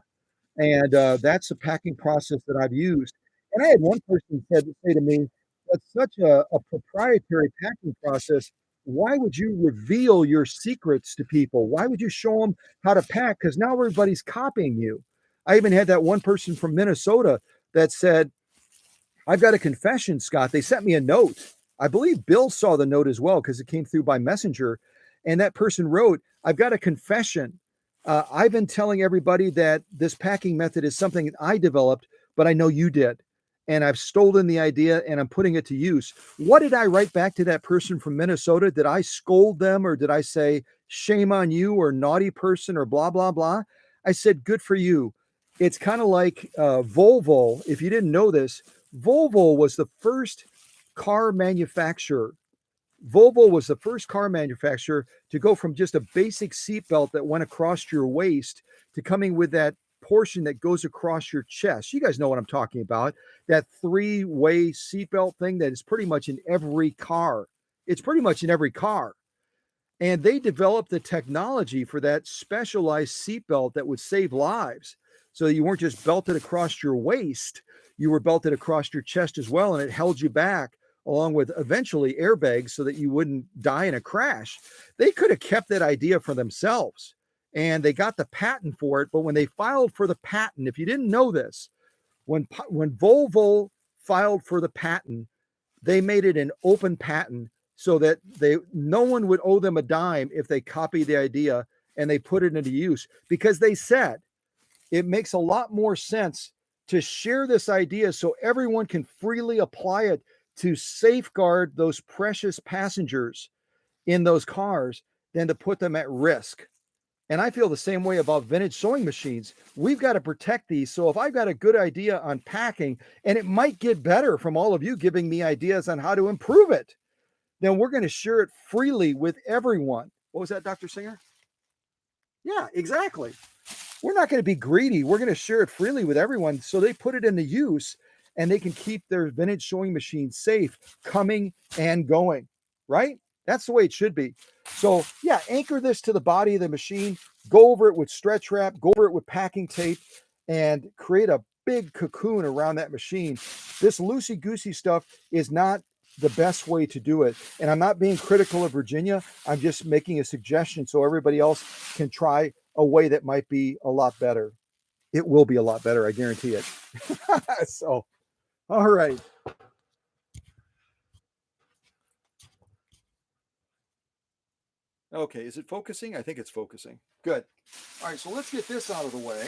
And that's a packing process that I've used. And I had one person say to me, that's such a proprietary packing process. Why would you reveal your secrets to people? Why would you show them how to pack? Because now everybody's copying you. I even had that one person from Minnesota that said, I've got a confession, Scott. They sent me a note. I believe Bill saw the note as well because it came through by messenger. And that person wrote, I've got a confession. I've been telling everybody that this packing method is something that I developed, but I know you did. And I've stolen the idea and I'm putting it to use. What did I write back to that person from Minnesota? Did I scold them or did I say, shame on you or naughty person or blah, blah, blah? I said, good for you. It's kind of like Volvo. If you didn't know this, Volvo was the first car manufacturer. Volvo was the first car manufacturer to go from just a basic seatbelt that went across your waist to coming with that portion that goes across your chest. You guys know what I'm talking about. That three-way seatbelt thing that is pretty much in every car. It's pretty much in every car. And they developed the technology for that specialized seatbelt that would save lives. So you weren't just belted across your waist, you were belted across your chest as well, and it held you back along with eventually airbags so that you wouldn't die in a crash. They could have kept that idea for themselves and they got the patent for it. But when they filed for the patent, if you didn't know this, when Volvo filed for the patent, they made it an open patent so that no one would owe them a dime if they copied the idea and they put it into use, because they said it makes a lot more sense to share this idea so everyone can freely apply it to safeguard those precious passengers in those cars than to put them at risk. And I feel the same way about vintage sewing machines. We've got to protect these. So if I've got a good idea on packing, and it might get better from all of you giving me ideas on how to improve it, then we're going to share it freely with everyone. What was that, Dr. Singer? Yeah, exactly. We're not going to be greedy. We're going to share it freely with everyone so they put it into use and they can keep their vintage sewing machine safe, coming and going, right? That's the way it should be. So, yeah, anchor this to the body of the machine, go over it with stretch wrap, go over it with packing tape, and create a big cocoon around that machine. This loosey goosey stuff is not the best way to do it. And I'm not being critical of Virginia. I'm just making a suggestion so everybody else can try a way that might be a lot better. It will be a lot better, I guarantee it. So, all right. Okay, is it focusing? I think it's focusing. Good. All right, so let's get this out of the way.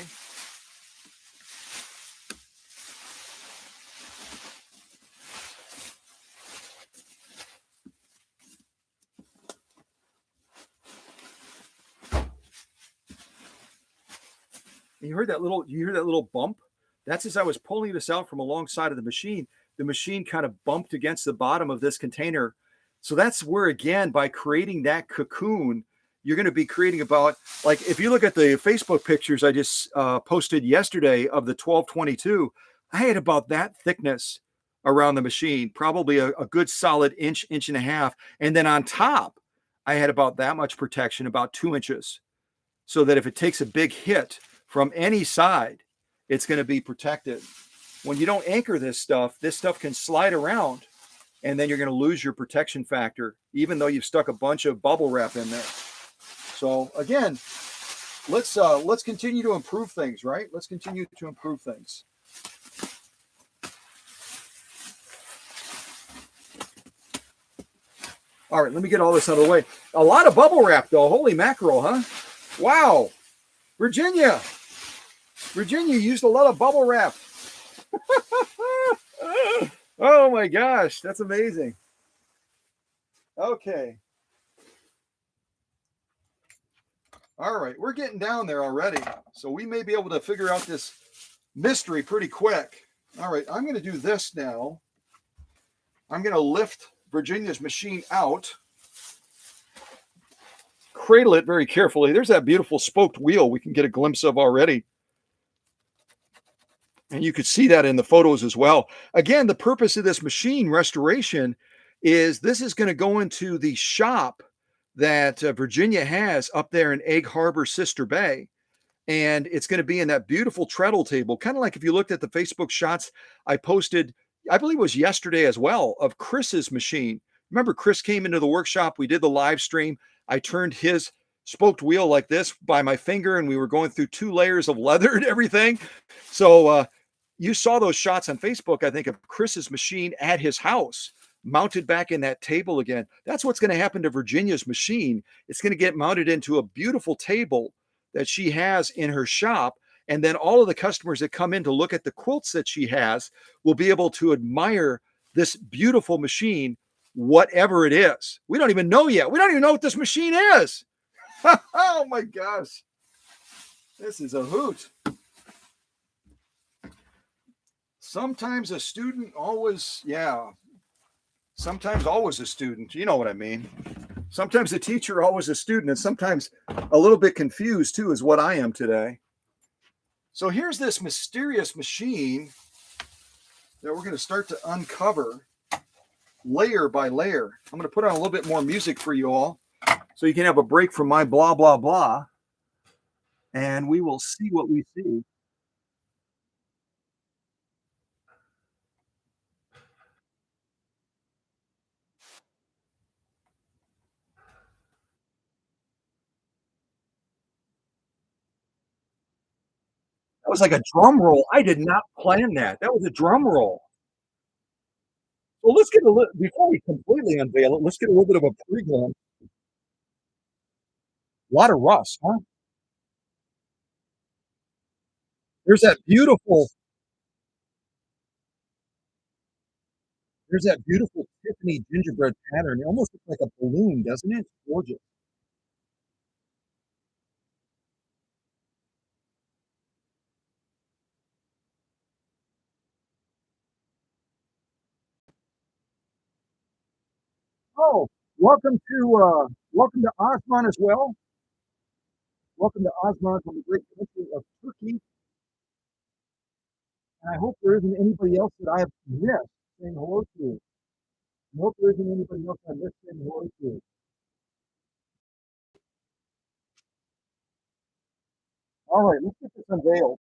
You heard that little, you hear that little bump? That's as I was pulling this out from alongside of the machine kind of bumped against the bottom of this container. So that's where, again, by creating that cocoon, you're going to be creating about, like, if you look at the Facebook pictures I just posted yesterday of the 1222, I had about that thickness around the machine, probably a good solid inch, inch and a half. And then on top, I had about that much protection, about 2 inches, so that if it takes a big hit from any side, it's going to be protected. When you don't anchor this stuff can slide around, and then you're going to lose your protection factor, even though you've stuck a bunch of bubble wrap in there. So again, let's continue to improve things, right? Let's continue to improve things. All right, let me get all this out of the way. A lot of bubble wrap, though. Holy mackerel, huh? Wow. Virginia used a lot of bubble wrap. Oh my gosh, that's amazing. Okay. All right, we're getting down there already. So we may be able to figure out this mystery pretty quick. All right, I'm going to do this now. I'm going to lift Virginia's machine out, cradle it very carefully. There's that beautiful spoked wheel we can get a glimpse of already. And you could see that in the photos as well. Again, the purpose of this machine restoration is this is going to go into the shop that Virginia has up there in Egg Harbor, Sister Bay. And it's going to be in that beautiful treadle table, kind of like if you looked at the Facebook shots I posted, I believe it was yesterday as well, of Chris's machine. Remember, Chris came into the workshop. We did the live stream. I turned his spoked wheel like this by my finger, and we were going through 2 layers of leather and everything. So you saw those shots on Facebook, I think, of Chris's machine at his house, mounted back in that table again. That's what's going to happen to Virginia's machine. It's going to get mounted into a beautiful table that she has in her shop. And then all of the customers that come in to look at the quilts that she has will be able to admire this beautiful machine, whatever it is. We don't even know yet. We don't even know what this machine is. Oh my gosh. This is a hoot. Sometimes a student, always, yeah. Sometimes always a student. You know what I mean. Sometimes a teacher, always a student, and sometimes a little bit confused too, is what I am today. So here's this mysterious machine that we're going to start to uncover layer by layer. I'm going to put on a little bit more music for you all so you can have a break from my blah, blah, blah, and we will see what we see. That was like a drum roll. I did not plan that. That was a drum roll. Well, let's get a little, before we completely unveil it, let's get a little bit of a pre-glimpse. A lot of rust, huh? There's that beautiful, there's that beautiful Tiffany gingerbread pattern. It almost looks like a balloon, doesn't it? It's gorgeous. Oh, welcome to Osman as well. Welcome to Osman from the great country of Turkey. And I hope there isn't anybody else that I have missed saying hello to. I hope there isn't anybody else I missed saying hello to. All right, let's get this unveiled.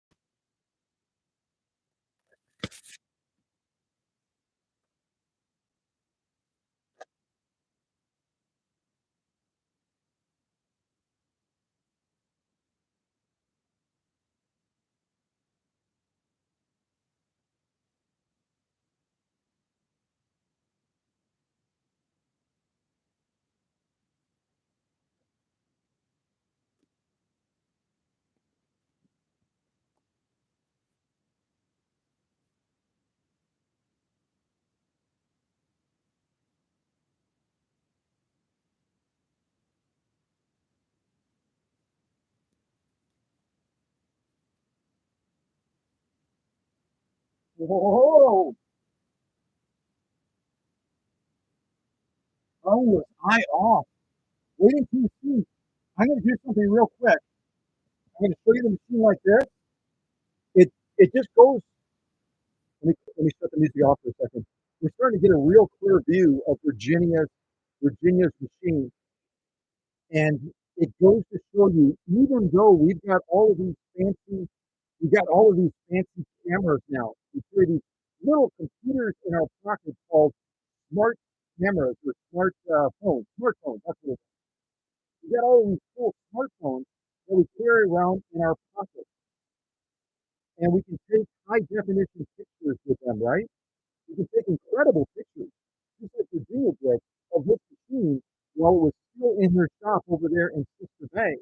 Whoa! Oh, was I off? Waiting to see. I'm going to do something real quick. I'm going to show you the machine like this. It just goes. Let me shut the music off for a second. We're starting to get a real clear view of Virginia's machine. And it goes to show you, even though we've got all of these fancy cameras now. We carry these little computers in our pockets called smart cameras or smartphones. That's what it is. We got all of these cool smartphones that we carry around in our pockets, and we can take high definition pictures with them, right? We can take incredible pictures, just like Virginia did, of this machine while it was still in her shop over there in Sister Bay.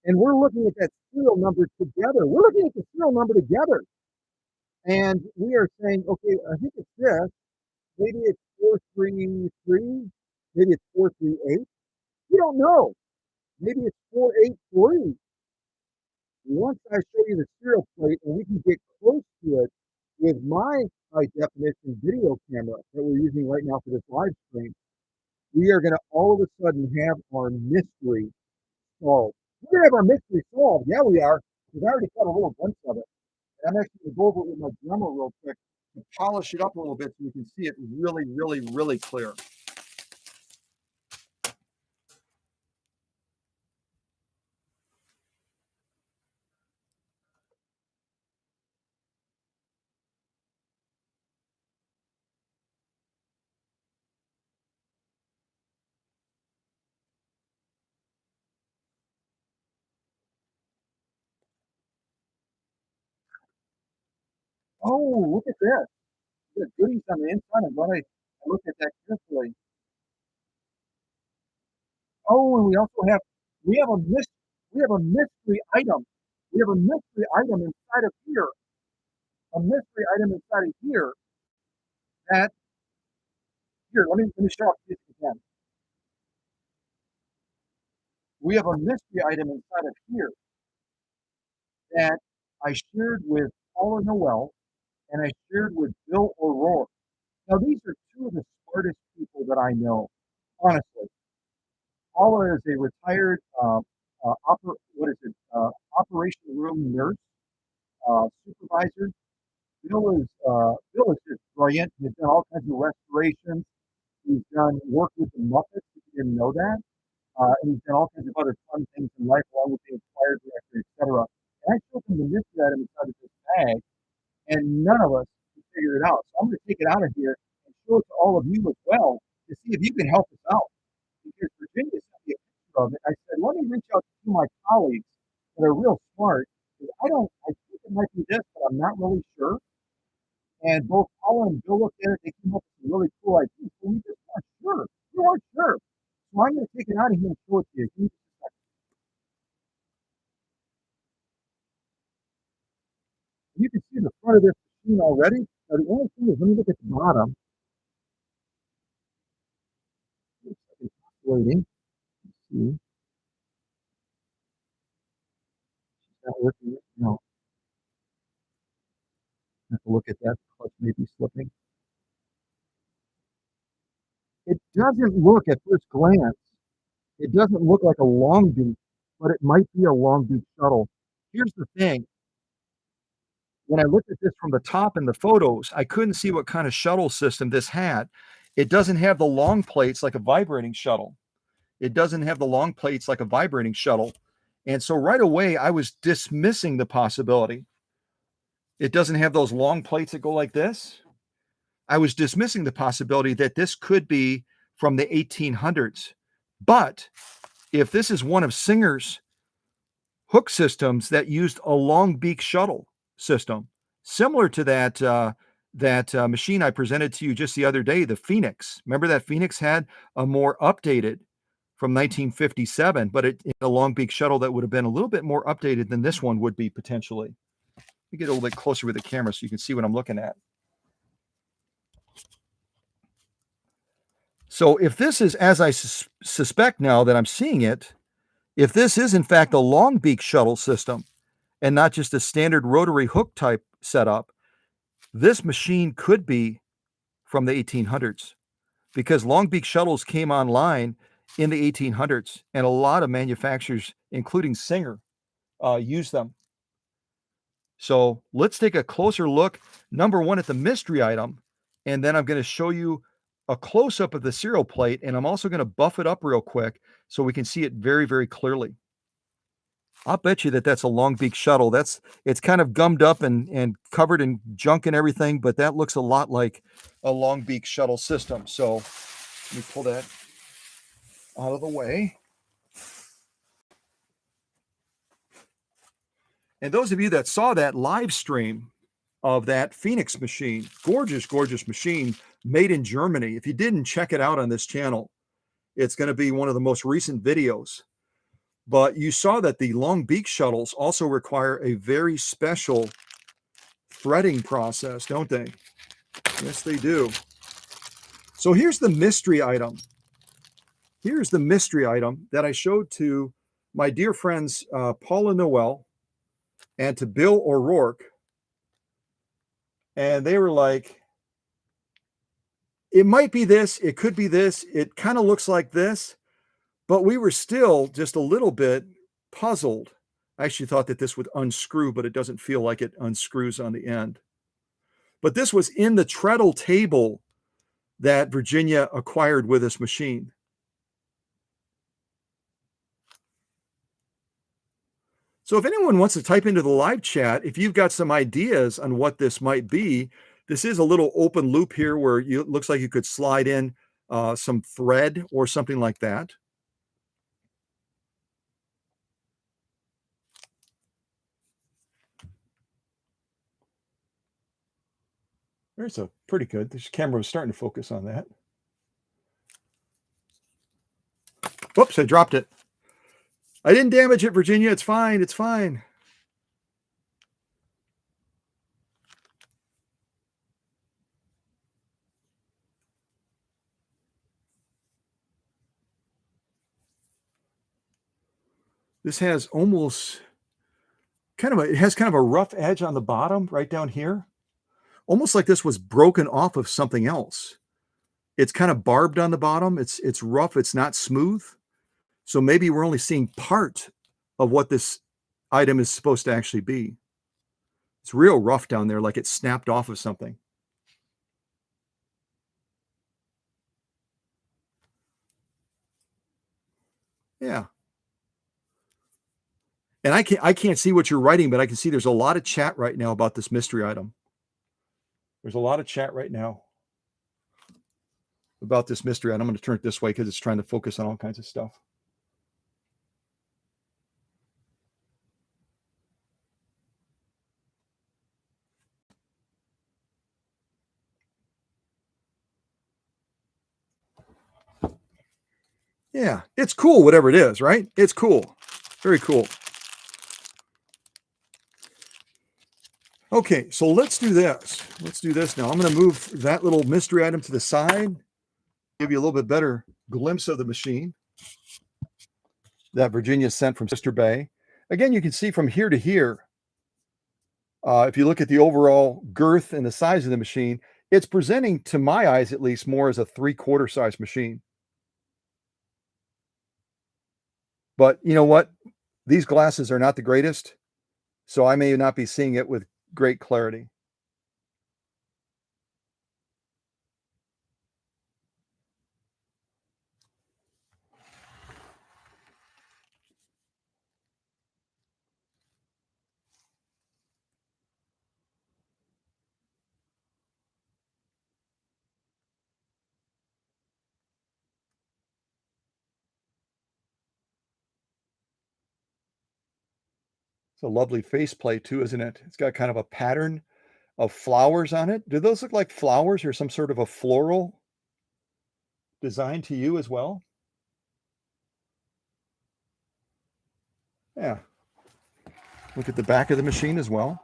And we're looking at that serial number together. We're looking at the serial number together. And we are saying, okay, I think it's this. Maybe it's 433. Maybe it's 438. We don't know. Maybe it's 483. Once I show you the serial plate and we can get close to it with my high definition video camera that we're using right now for this live stream, we are going to all of a sudden have our mystery solved. We're going to have our mystery solved. Yeah, we are. Because I already got a little glimpse of it. And I'm actually going to go over it with my Dremel real quick to polish it up a little bit so you can see it really, really, really clear. Oh, look at this. There's goodies on the inside. I'm glad I looked at that carefully. Oh, and we have a we have a mystery item. We have a mystery item inside of here. A mystery item inside of here that here, let me show it again. We have a mystery item inside of here that I shared with Paula Noel and I shared with Bill O'Rourke. Now these are two of the smartest people that I know, honestly. Paula is a retired operation room nurse, supervisor. Bill is just brilliant. He's done all kinds of restorations. He's done work with the Muppets, if you didn't know that. And he's done all kinds of other fun things in life, along with the Inspired Director, etc. And I showed him the mystery item inside of this bag, and none of us could figure it out. So I'm going to take it out of here and show it to all of you as well to see if you can help us out. Because Virginia sent me a picture of it. I said, let me reach out to my colleagues that are real smart. I think it might be this, but I'm not really sure. And both Paula and Bill looked at it. They came up with some really cool ideas. But we just weren't sure. We weren't sure. So I'm going to take it out of here and show it to you. You can see the front of this machine already. Now, the only thing is, let me look at the bottom. It's waiting. Let's see. It's not working. No. I have to look at that. The clutch may be slipping. It doesn't look at first glance, it doesn't look like a long beak, but it might be a long beak shuttle. Here's the thing, when I looked at this from the top in the photos, I couldn't see what kind of shuttle system this had. It doesn't have the long plates like a vibrating shuttle. It doesn't have the long plates like a vibrating shuttle. And so right away, I was dismissing the possibility. It doesn't have those long plates that go like this. I was dismissing the possibility that this could be from the 1800s. But if this is one of Singer's hook systems that used a long beak shuttle system, similar to that machine I presented to you just the other day, the Phoenix. Remember that Phoenix had a more updated from 1957, but a long beak shuttle that would have been a little bit more updated than this one would be potentially. Let me get a little bit closer with the camera so you can see what I'm looking at. So if this is, as I suspect now that I'm seeing it, if this is in fact a long beak shuttle system and not just a standard rotary hook type setup, this machine could be from the 1800s because long beak shuttles came online in the 1800s and a lot of manufacturers, including Singer, used them. So let's take a closer look, number one, at the mystery item, and then I'm going to show you a close-up of the serial plate, and I'm also going to buff it up real quick so we can see it very, very clearly. I'll bet you that that's a long beak shuttle. It's kind of gummed up and covered in junk and everything, but that looks a lot like a long beak shuttle system. So let me pull that out of the way. And those of you that saw that live stream of that Phoenix machine, gorgeous, gorgeous machine made in Germany. If you didn't check it out on this channel, it's going to be one of the most recent videos. But you saw that the long beak shuttles also require a very special threading process, don't they? Yes, they do. So here's the mystery item. Here's the mystery item that I showed to my dear friends Paula Noel and to Bill O'Rourke. And they were like, it might be this, it could be this, it kind of looks like this, but we were still just a little bit puzzled. I actually thought that this would unscrew, but it doesn't feel like it unscrews on the end. But this was in the treadle table that Virginia acquired with this machine. So if anyone wants to type into the live chat, if you've got some ideas on what this might be, this is a little open loop here where it looks like you could slide in some thread or something like that. There's a pretty good. This camera was starting to focus on that. Whoops, I dropped it. I didn't damage it, Virginia. It's fine. It's fine. This has almost it has kind of a rough edge on the bottom right down here. Almost like this was broken off of something else. It's kind of barbed on the bottom. It's rough. It's not smooth. So maybe we're only seeing part of what this item is supposed to actually be. It's real rough down there, like it snapped off of something. Yeah. And I can't see what you're writing, but I can see there's a lot of chat right now about this mystery item. There's a lot of chat right now about this mystery item. I'm going to turn it this way because it's trying to focus on all kinds of stuff. Yeah, it's cool, whatever it is, right? It's cool. Very cool. Okay, so let's do this. Let's do this now. I'm going to move that little mystery item to the side, give you a little bit better glimpse of the machine that Virginia sent from Sister Bay. Again, you can see from here to here, if you look at the overall girth and the size of the machine, It's presenting, to my eyes at least, more as a 3/4 size machine. But you know what? These glasses are not the greatest, so I may not be seeing it with great clarity. It's a lovely faceplate too, isn't it? It's got kind of a pattern of flowers on it. Do those look like flowers or some sort of a floral design to you as well? Yeah. Look at the back of the machine as well.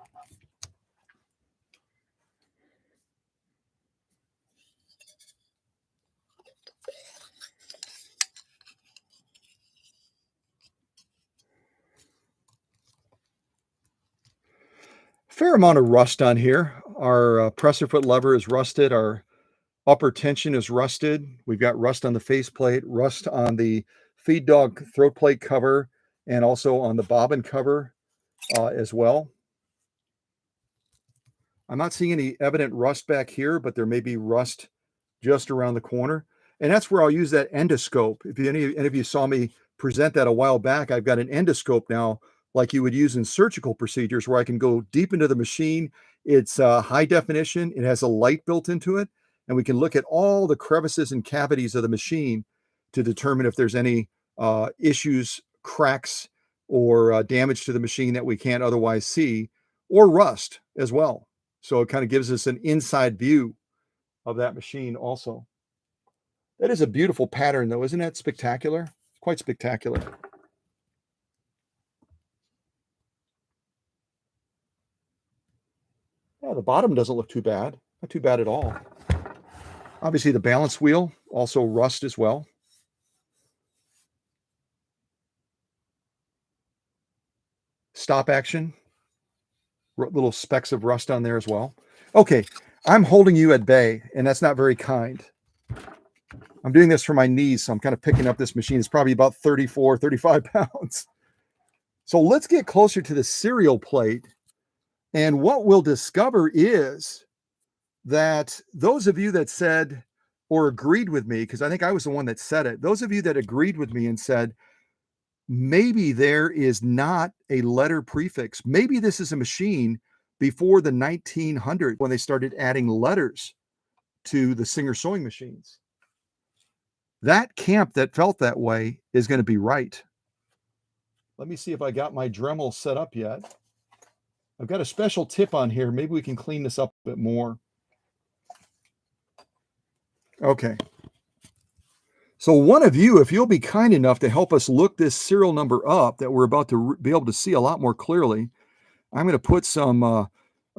Fair amount of rust on here. Our presser foot lever is rusted. Our upper tension is rusted. We've got rust on the faceplate, rust on the feed dog throat plate cover, and also on the bobbin cover as well. I'm not seeing any evident rust back here, but there may be rust just around the corner. And that's where I'll use that endoscope. If any of you saw me present that a while back, I've got an endoscope now, like you would use in surgical procedures, where I can go deep into the machine. It's high definition. It has a light built into it, and we can look at all the crevices and cavities of the machine to determine if there's any issues, cracks, or damage to the machine that we can't otherwise see, or rust as well. So it kind of gives us an inside view of that machine also. That is a beautiful pattern, though. Isn't that spectacular? Quite spectacular. Yeah, the bottom doesn't look too bad. Not too bad at all. Obviously, the balance wheel also rust as well. Stop action. Little specks of rust on there as well. Okay, I'm holding you at bay, and that's not very kind. I'm doing this for my knees, so I'm kind of picking up this machine. It's probably about 34, 35 pounds. So let's get closer to the serial plate. And what we'll discover is that those of you that said or agreed with me, because I think I was the one that said it, those of you that agreed with me and said, maybe there is not a letter prefix. Maybe this is a machine before the 1900s when they started adding letters to the Singer sewing machines. That camp that felt that way is going to be right. Let me see if I got my Dremel set up yet. I've got a special tip on here. Maybe we can clean this up a bit more. Okay. So one of you, if you'll be kind enough to help us look this serial number up that we're about to be able to see a lot more clearly, I'm going to put some a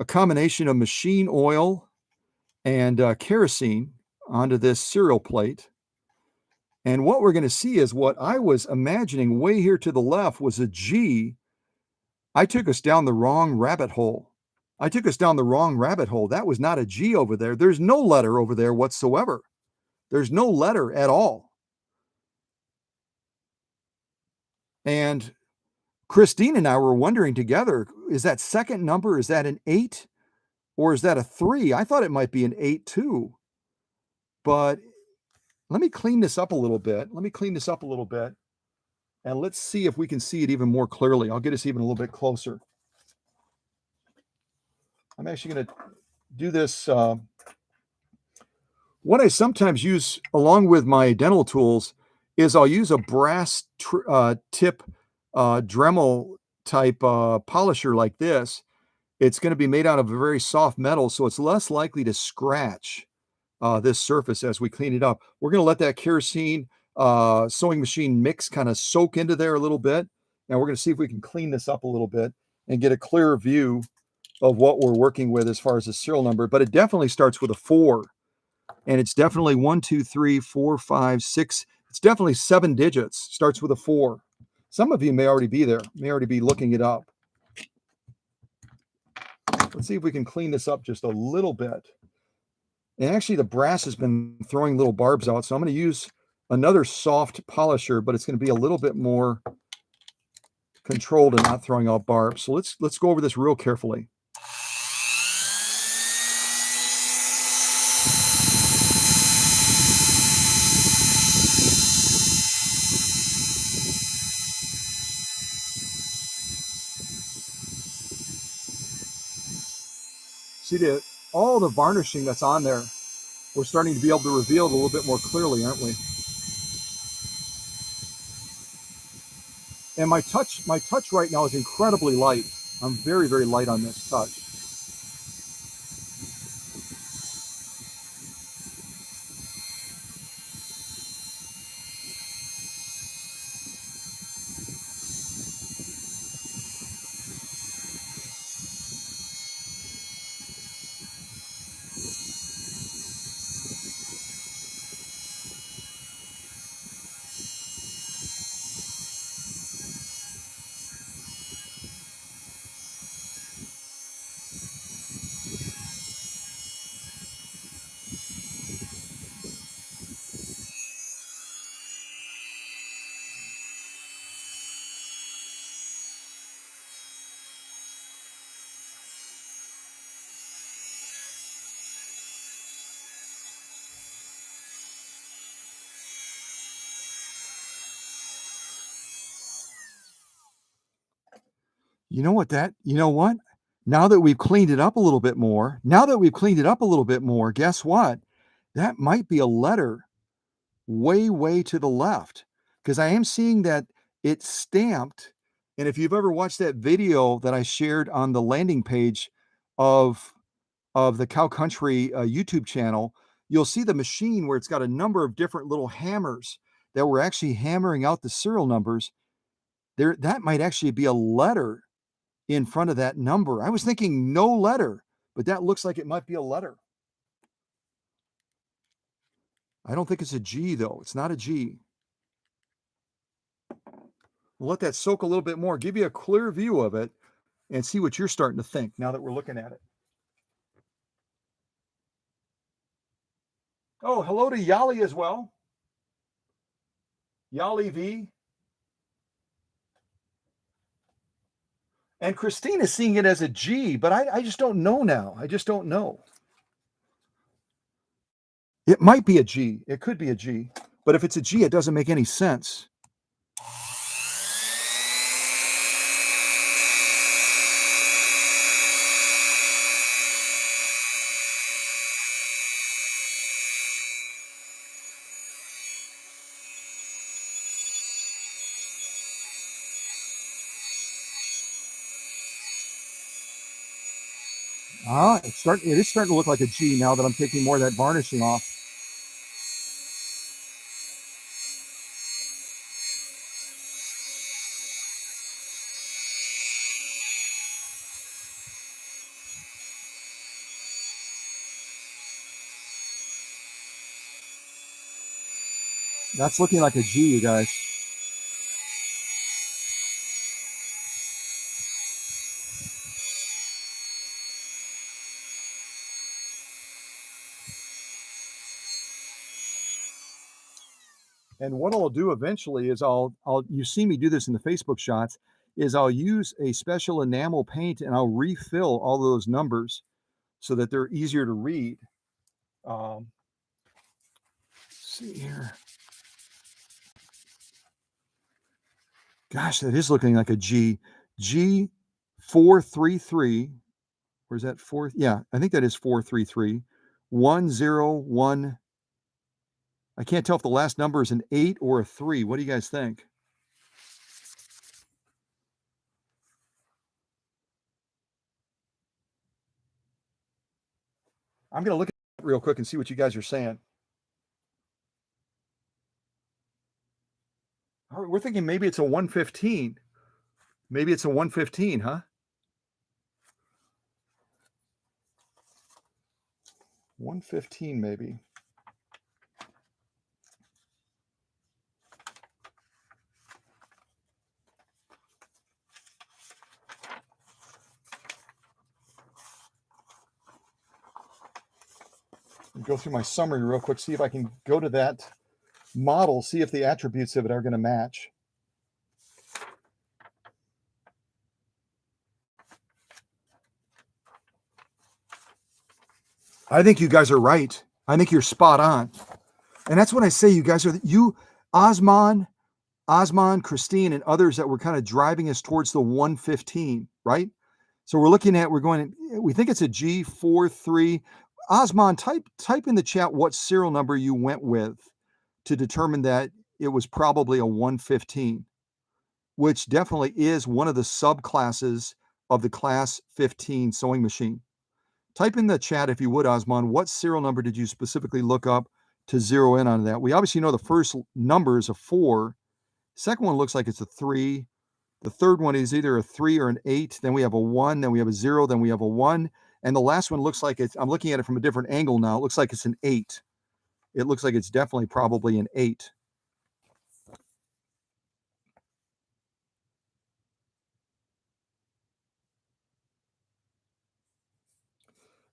combination of machine oil and kerosene onto this serial plate. And what we're going to see is what I was imagining way here to the left was a G. I took us down the wrong rabbit hole. That was not a G over there. There's no letter over there whatsoever. There's no letter at all. And Christine and I were wondering together, is that second number, is that an 8 or is that a 3? I thought it might be an 8 too. But let me clean this up a little bit. And let's see if we can see it even more clearly. I'll get us even a little bit closer. I'm actually going to do this. What I sometimes use along with my dental tools is I'll use a brass tip Dremel type polisher like this. It's going to be made out of a very soft metal, so it's less likely to scratch this surface as we clean it up. We're going to let that kerosene sewing machine mix kind of soak into there a little bit, and we're going to see if we can clean this up a little bit and get a clearer view of what we're working with as far as the serial number. But it definitely starts with a 4, and it's definitely 1, 2, 3, 4, 5, 6. It's definitely 7 digits. Starts with a 4. Some of you may already be there, may already be looking it up. Let's see if we can clean this up just a little bit. And actually the brass has been throwing little barbs out. So I'm going to use another soft polisher, but it's going to be a little bit more controlled and not throwing out barbs. So let's go over this real carefully. See all the varnishing that's on there. We're starting to be able to reveal it a little bit more clearly, aren't we? And my touch right now is incredibly light. I'm very, very light on this touch. You know what? Now that we've cleaned it up a little bit more, guess what? That might be a letter way, way to the left, because I am seeing that it's stamped. And if you've ever watched that video that I shared on the landing page of the Cow Country YouTube channel, you'll see the machine where it's got a number of different little hammers that were actually hammering out the serial numbers. There, that might actually be a letter in front of that number. I was thinking no letter, but that looks like it might be a letter. I don't think it's a G though. It's not a G. We'll let that soak a little bit more, give you a clear view of it, and see what you're starting to think now that we're looking at it. Oh, hello to Yali as well. Yali V. And Christine is seeing it as a G, but I just don't know now. I just don't know. It might be a G. It could be a G. But if it's a G, it doesn't make any sense. It is starting to look like a G now that I'm taking more of that varnishing off. That's looking like a G, you guys. And what I'll do eventually is you see me do this in the Facebook shots, is I'll use a special enamel paint and I'll refill all those numbers so that they're easier to read. Let's see here. Gosh, that is looking like a G. G433. Where's that fourth? Yeah, I think that is 433. 101. I can't tell if the last number is an 8 or a 3. What do you guys think? I'm going to look at it real quick and see what you guys are saying. All right, we're thinking maybe it's a 115. Maybe it's a 115, huh? 115 maybe. go through my summary real quick, see if I can go to that model, see if the attributes of it are going to match. I think you guys are right. I think you're spot on. And that's when I say you guys are, Osman, Christine, and others that were kind of driving us towards the 115, right? So we think it's a G43. Osman, type in the chat what serial number you went with to determine that it was probably a 115, which definitely is one of the subclasses of the class 15 sewing machine. Type in the chat, if you would, Osman, what serial number did you specifically look up to zero in on that? We obviously know the first number is a 4. Second one looks like it's a 3. The third one is either a 3 or an 8. Then we have a 1. Then we have a 0. Then we have a 1. And the last one looks like I'm looking at it from a different angle now. It looks like it's an 8. It looks like it's definitely probably an 8.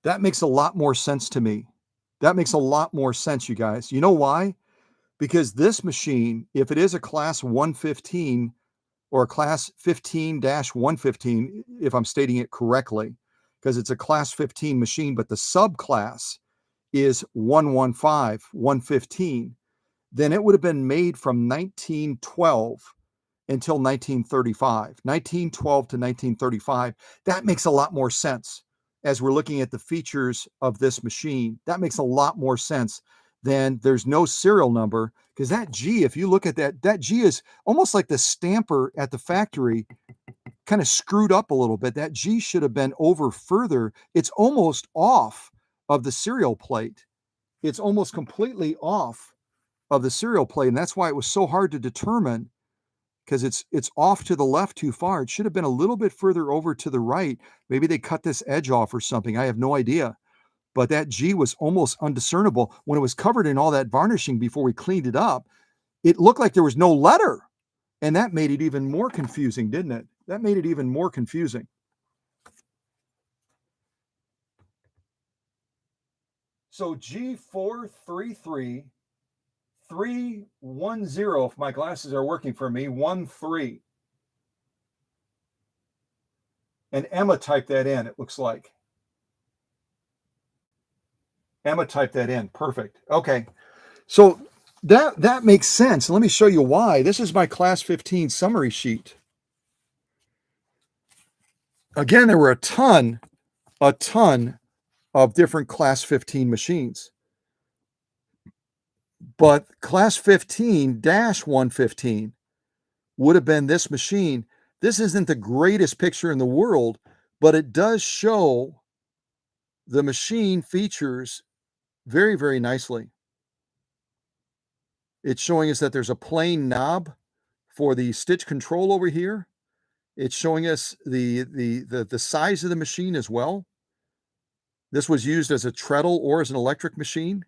That makes a lot more sense to me. That makes a lot more sense, you guys. You know why? Because this machine, if it is a class 115 or a class 15-115, if I'm stating it correctly, because it's a class 15 machine, but the subclass is 115, 115, then it would have been made from 1912 until 1935, 1912 to 1935. That makes a lot more sense as we're looking at the features of this machine. That makes a lot more sense than there's no serial number, because that G, if you look at that G is almost like the stamper at the factory kind of screwed up a little bit. That G should have been over further. It's almost off of the serial plate. It's almost completely off of the serial plate. And that's why it was so hard to determine, because it's off to the left too far. It should have been a little bit further over to the right. Maybe they cut this edge off or something. I have no idea. But that G was almost undiscernible. When it was covered in all that varnishing before we cleaned it up, it looked like there was no letter. And that made it even more confusing, didn't it? That made it even more confusing. So G433 310, if my glasses are working for me, 13. And Emma typed that in, it looks like. Emma typed that in. Perfect. Okay. So that makes sense. Let me show you why. This is my class 15 summary sheet. Again, there were a ton of different class 15 machines. But class 15-115 would have been this machine. This isn't the greatest picture in the world, but it does show the machine features very, very nicely. It's showing us that there's a plain knob for the stitch control over here. It's showing us the size of the machine as well. This was used as a treadle or as an electric machine.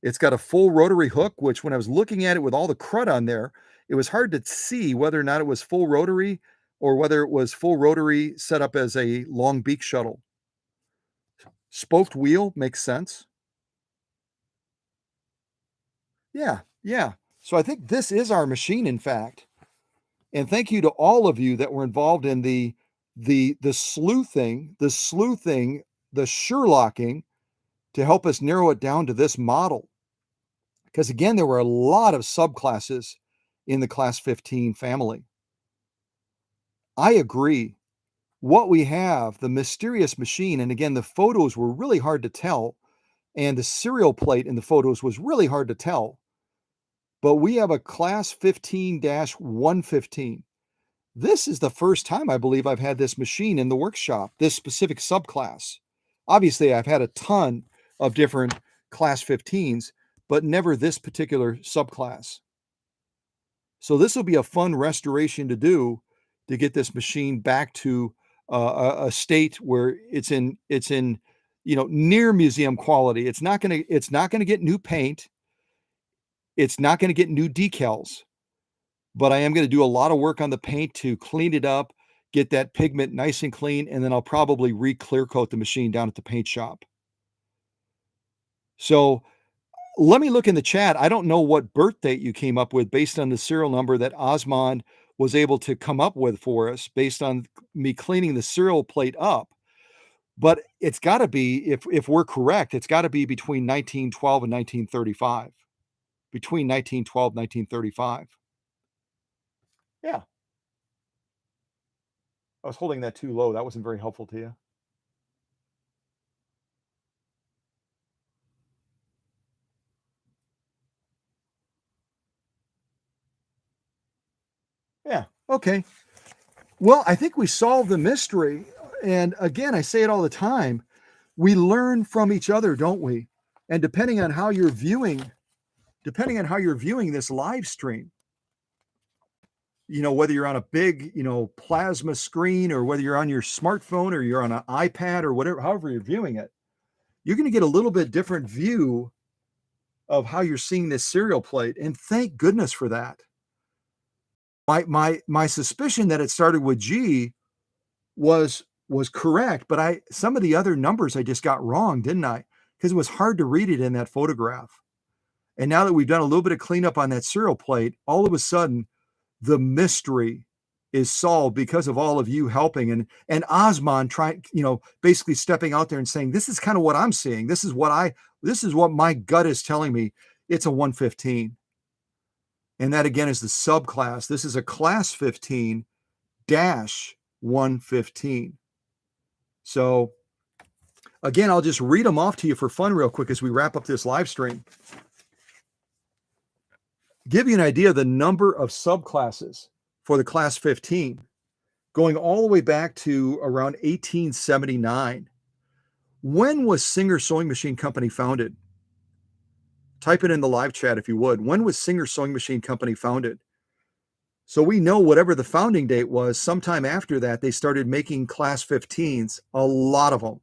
It's got a full rotary hook, which when I was looking at it with all the crud on there, it was hard to see whether or not it was full rotary or whether it was full rotary set up as a long beak shuttle. Spoked wheel makes sense. Yeah. So I think this is our machine, in fact. And thank you to all of you that were involved in the sleuthing, the Sherlocking to help us narrow it down to this model. Because again, there were a lot of subclasses in the class 15 family. I agree. What we have, the mysterious machine, and again, the photos were really hard to tell, and the serial plate in the photos was really hard to tell. But we have a class 15-115. This is the first time I believe I've had this machine in the workshop, this specific subclass. Obviously, I've had a ton of different class 15s, but never this particular subclass. So this will be a fun restoration to do to get this machine back to a state where it's in near museum quality. It's not going to get new paint. It's not going to get new decals, but I am going to do a lot of work on the paint to clean it up, get that pigment nice and clean, and then I'll probably re-clear coat the machine down at the paint shop. So let me look in the chat. I don't know what birth date you came up with based on the serial number that Osmond was able to come up with for us based on me cleaning the serial plate up. But it's got to be, if we're correct, it's got to be between 1912 and 1935. Between 1912 and 1935. Yeah. I was holding that too low. That wasn't very helpful to you. Yeah. Okay. Well, I think we solved the mystery. And again, I say it all the time. We learn from each other, don't we? And depending on how you're viewing this live stream, whether you're on a big, plasma screen or whether you're on your smartphone or you're on an iPad or whatever, however you're viewing it, you're going to get a little bit different view of how you're seeing this serial plate. And thank goodness for that. My suspicion that it started with G was correct, but some of the other numbers I just got wrong, didn't I? Because it was hard to read it in that photograph. And now that we've done a little bit of cleanup on that serial plate, all of a sudden the mystery is solved because of all of you helping and Osmond trying, basically stepping out there and saying, this is kind of what I'm seeing. This is what my gut is telling me. It's a 115. And that again is the subclass. This is a class 15 dash 115. So again, I'll just read them off to you for fun real quick as we wrap up this live stream. Give you an idea of the number of subclasses for the class 15, going all the way back to around 1879. When was Singer Sewing Machine Company founded? Type it in the live chat if you would. When was Singer Sewing Machine Company founded? So we know whatever the founding date was, sometime after that, they started making class 15s, a lot of them,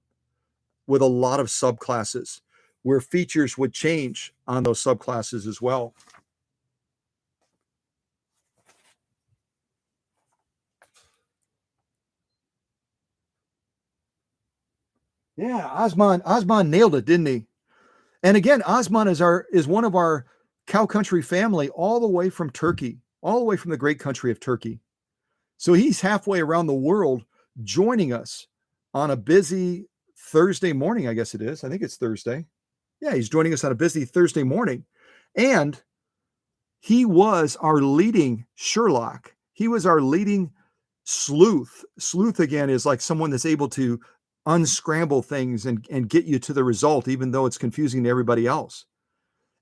with a lot of subclasses, where features would change on those subclasses as well. Yeah, Osmond nailed it, didn't he? And again, Osmond is one of our cow country family, all the way from Turkey, all the way from the great country of Turkey. So he's halfway around the world joining us on a busy Thursday morning, I guess it is. I think it's Thursday. Yeah, he's joining us on a busy Thursday morning. And he was our leading Sherlock. He was our leading sleuth. Sleuth, again, is like someone that's able to unscramble things and get you to the result, even though it's confusing to everybody else.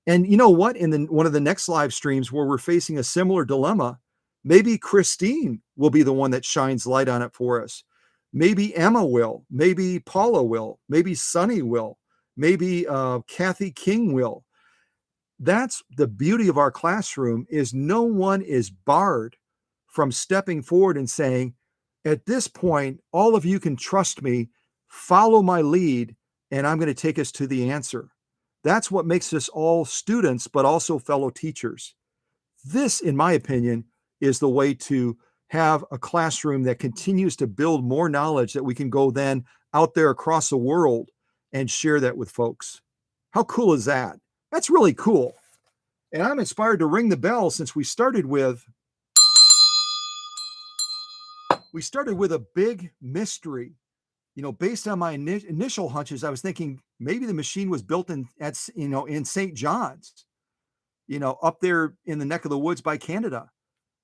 And you know what? In one of the next live streams where we're facing a similar dilemma, maybe Christine will be the one that shines light on it for us. Maybe Emma will. Maybe Paula will. Maybe Sunny will. Maybe Kathy King will. That's the beauty of our classroom, is no one is barred from stepping forward and saying, at this point, all of you can trust me, follow my lead, and I'm going to take us to the answer. That's what makes us all students, but also fellow teachers. This, in my opinion, is the way to have a classroom that continues to build more knowledge that we can go then out there across the world and share that with folks. How cool is that? That's really cool. And I'm inspired to ring the bell since we started with a big mystery. Based on my initial hunches, I was thinking maybe the machine was built in St. John's, up there in the neck of the woods by Canada.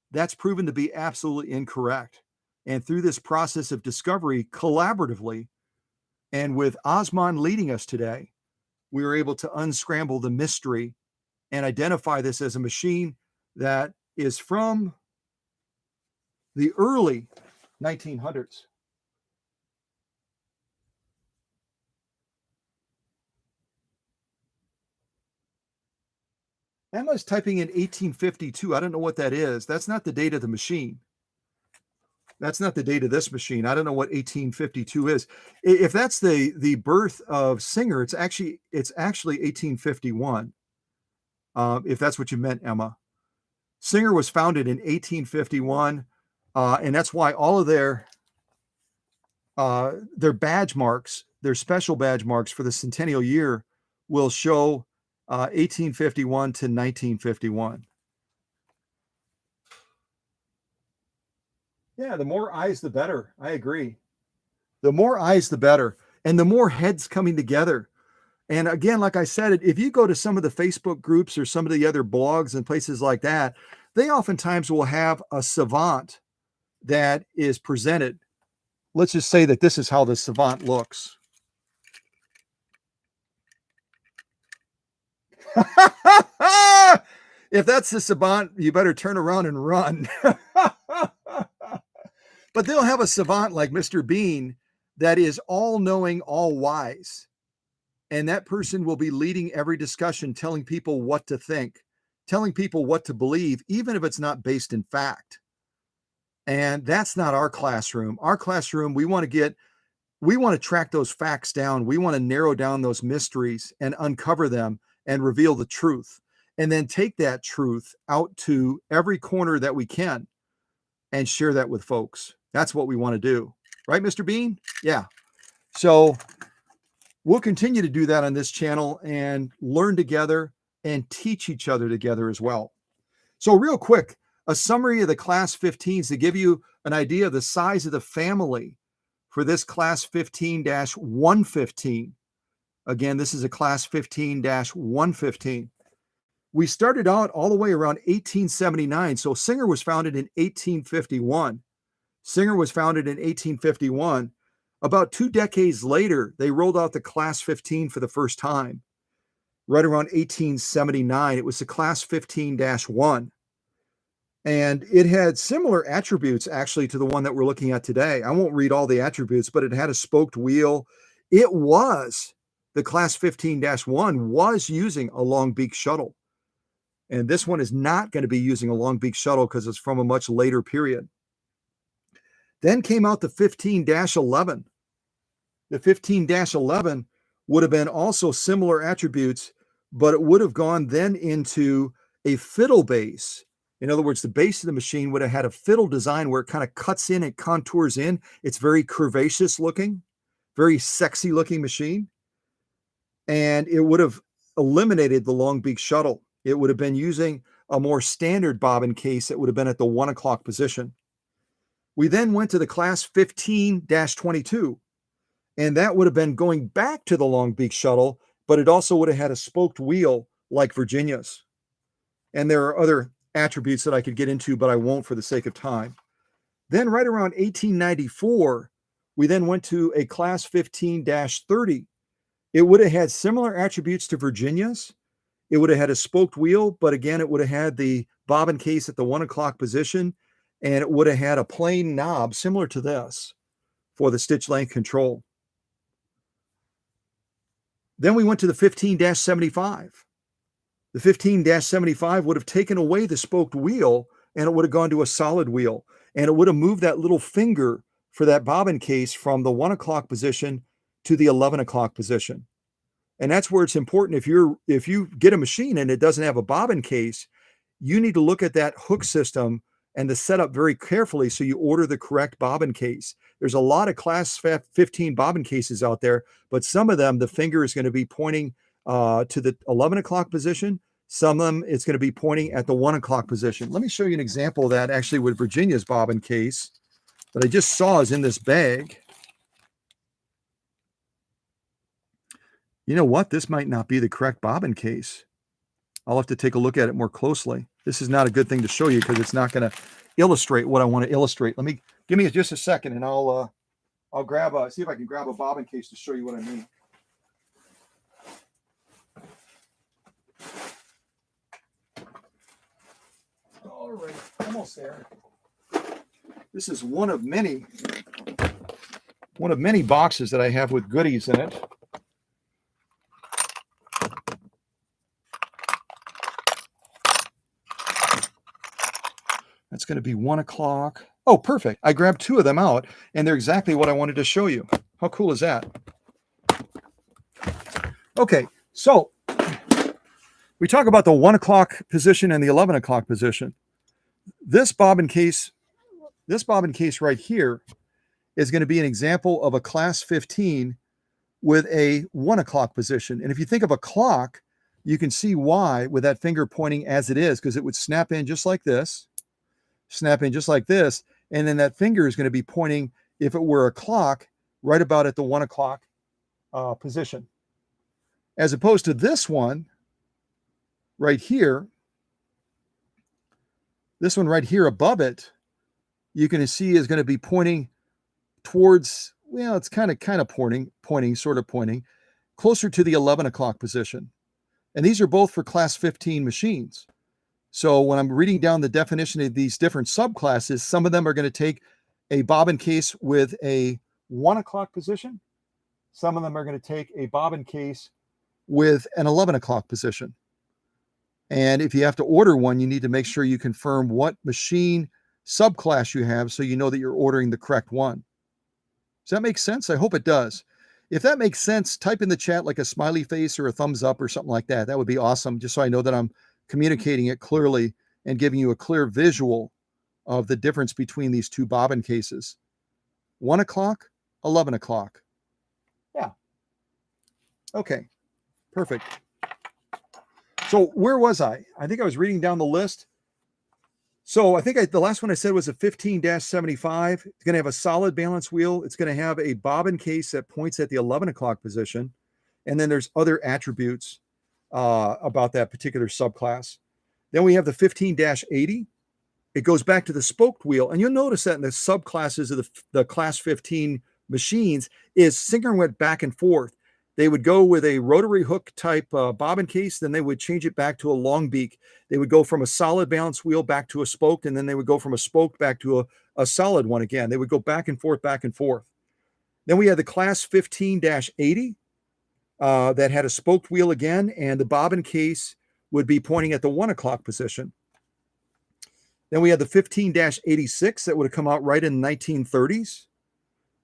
That's proven to be absolutely incorrect. And through this process of discovery, collaboratively, and with Osmond leading us today, we were able to unscramble the mystery and identify this as a machine that is from the early 1900s. Emma's typing in 1852. I don't know what that is. That's not the date of the machine. That's not the date of this machine. I don't know what 1852 is. If that's the birth of Singer, it's actually 1851. If that's what you meant, Emma. Singer was founded in 1851, and that's why all of their badge marks, their special badge marks for the centennial year, will show 1851 to 1951. Yeah, the more eyes, the better. I agree. The more eyes, the better. And the more heads coming together. And again, like I said, if you go to some of the Facebook groups or some of the other blogs and places like that, they oftentimes will have a savant that is presented. Let's just say that this is how the savant looks. If that's the savant, you better turn around and run. But they'll have a savant like Mr. Bean that is all knowing, all wise. And that person will be leading every discussion, telling people what to think, telling people what to believe, even if it's not based in fact. And that's not our classroom. Our classroom, we want to track those facts down. We want to narrow down those mysteries and uncover them and reveal the truth. And then take that truth out to every corner that we can and share that with folks. That's what we want to do. Right, Mr. Bean? Yeah. So we'll continue to do that on this channel and learn together and teach each other together as well. So real quick, a summary of the class 15s to give you an idea of the size of the family for this class 15-115. Again, this is a class 15-115. We started out all the way around 1879. So Singer was founded in 1851. Singer was founded in 1851. About 2 decades later, they rolled out the class 15 for the first time. Right around 1879, it was the class 15-1. And it had similar attributes actually to the one that we're looking at today. I won't read all the attributes, but it had a spoked wheel. The class 15-1 was using a long beak shuttle. And this one is not going to be using a long beak shuttle because it's from a much later period. Then came out the 15-11. The 15-11 would have been also similar attributes, but it would have gone then into a fiddle base. In other words, the base of the machine would have had a fiddle design where it kind of cuts in and contours in. It's very curvaceous looking, very sexy looking machine. And it would have eliminated the long beak shuttle. It would have been using a more standard bobbin case that would have been at the 1 o'clock position. We then went to the class 15-22, and that would have been going back to the long beak shuttle, but it also would have had a spoked wheel like Virginia's. And there are other attributes that I could get into, but I won't for the sake of time. Then right around 1894, we then went to a class 15-30. It would have had similar attributes to Virginia's. It would have had a spoked wheel, but again, it would have had the bobbin case at the 1 o'clock position, and it would have had a plain knob similar to this for the stitch length control. Then we went to the 15-75. The 15-75 would have taken away the spoked wheel, and it would have gone to a solid wheel, and it would have moved that little finger for that bobbin case from the 1 o'clock position to the 11 o'clock position. And that's where it's important. If you get a machine and it doesn't have a bobbin case, you need to look at that hook system and the setup very carefully so you order the correct bobbin case. There's a lot of class 15 bobbin cases out there, but some of them, the finger is going to be pointing to the 11 o'clock position. Some of them, it's going to be pointing at the 1 o'clock position. Let me show you an example of that actually with Virginia's bobbin case that I just saw is in this bag. You know what? This might not be the correct bobbin case. I'll have to take a look at it more closely. This is not a good thing to show you because it's not going to illustrate what I want to illustrate. Give me just a second, and I'll see if I can grab a bobbin case to show you what I mean. All right, almost there. This is one of many boxes that I have with goodies in it. That's going to be 1 o'clock. Oh, perfect. I grabbed 2 of them out, and they're exactly what I wanted to show you. How cool is that? Okay, so we talk about the 1 o'clock position and the 11 o'clock position. This bobbin case right here is going to be an example of a class 15 with a 1 o'clock position. And if you think of a clock, you can see why with that finger pointing as it is, because it would snap in just like this, and then that finger is going to be pointing, if it were a clock, right about at the 1 o'clock position. As opposed to this one right here, this one right here above it, you can see is going to be pointing towards, well, it's kind of pointing closer to the 11 o'clock position. And these are both for class 15 machines. So when I'm reading down the definition of these different subclasses, some of them are going to take a bobbin case with a 1 o'clock position. Some of them are going to take a bobbin case with an 11 o'clock position. And if you have to order one, you need to make sure you confirm what machine subclass you have so you know that you're ordering the correct one. Does that make sense? I hope it does. If that makes sense, type in the chat like a smiley face or a thumbs up or something like that. That would be awesome, just so I know that I'm communicating it clearly and giving you a clear visual of the difference between these two bobbin cases. 1 o'clock, 11 o'clock. Yeah. Okay, perfect. So where was I? I think I was reading down the list. So I think the last one I said was a 15-75. It's going to have a solid balance wheel. It's going to have a bobbin case that points at the 11 o'clock position. And then there's other attributes about that particular subclass. Then we have the 15-80. It goes back to the spoked wheel. And you'll notice that in the subclasses of the class 15 machines is Singer went back and forth. They would go with a rotary hook type bobbin case, then they would change it back to a long beak. They would go from a solid balance wheel back to a spoked, and then they would go from a spoked back to a solid one again. They would go back and forth, back and forth. Then we had the class 15-80 that had a spoked wheel again, and the bobbin case would be pointing at the 1 o'clock position. Then we had the 15-86 that would have come out right in the 1930s,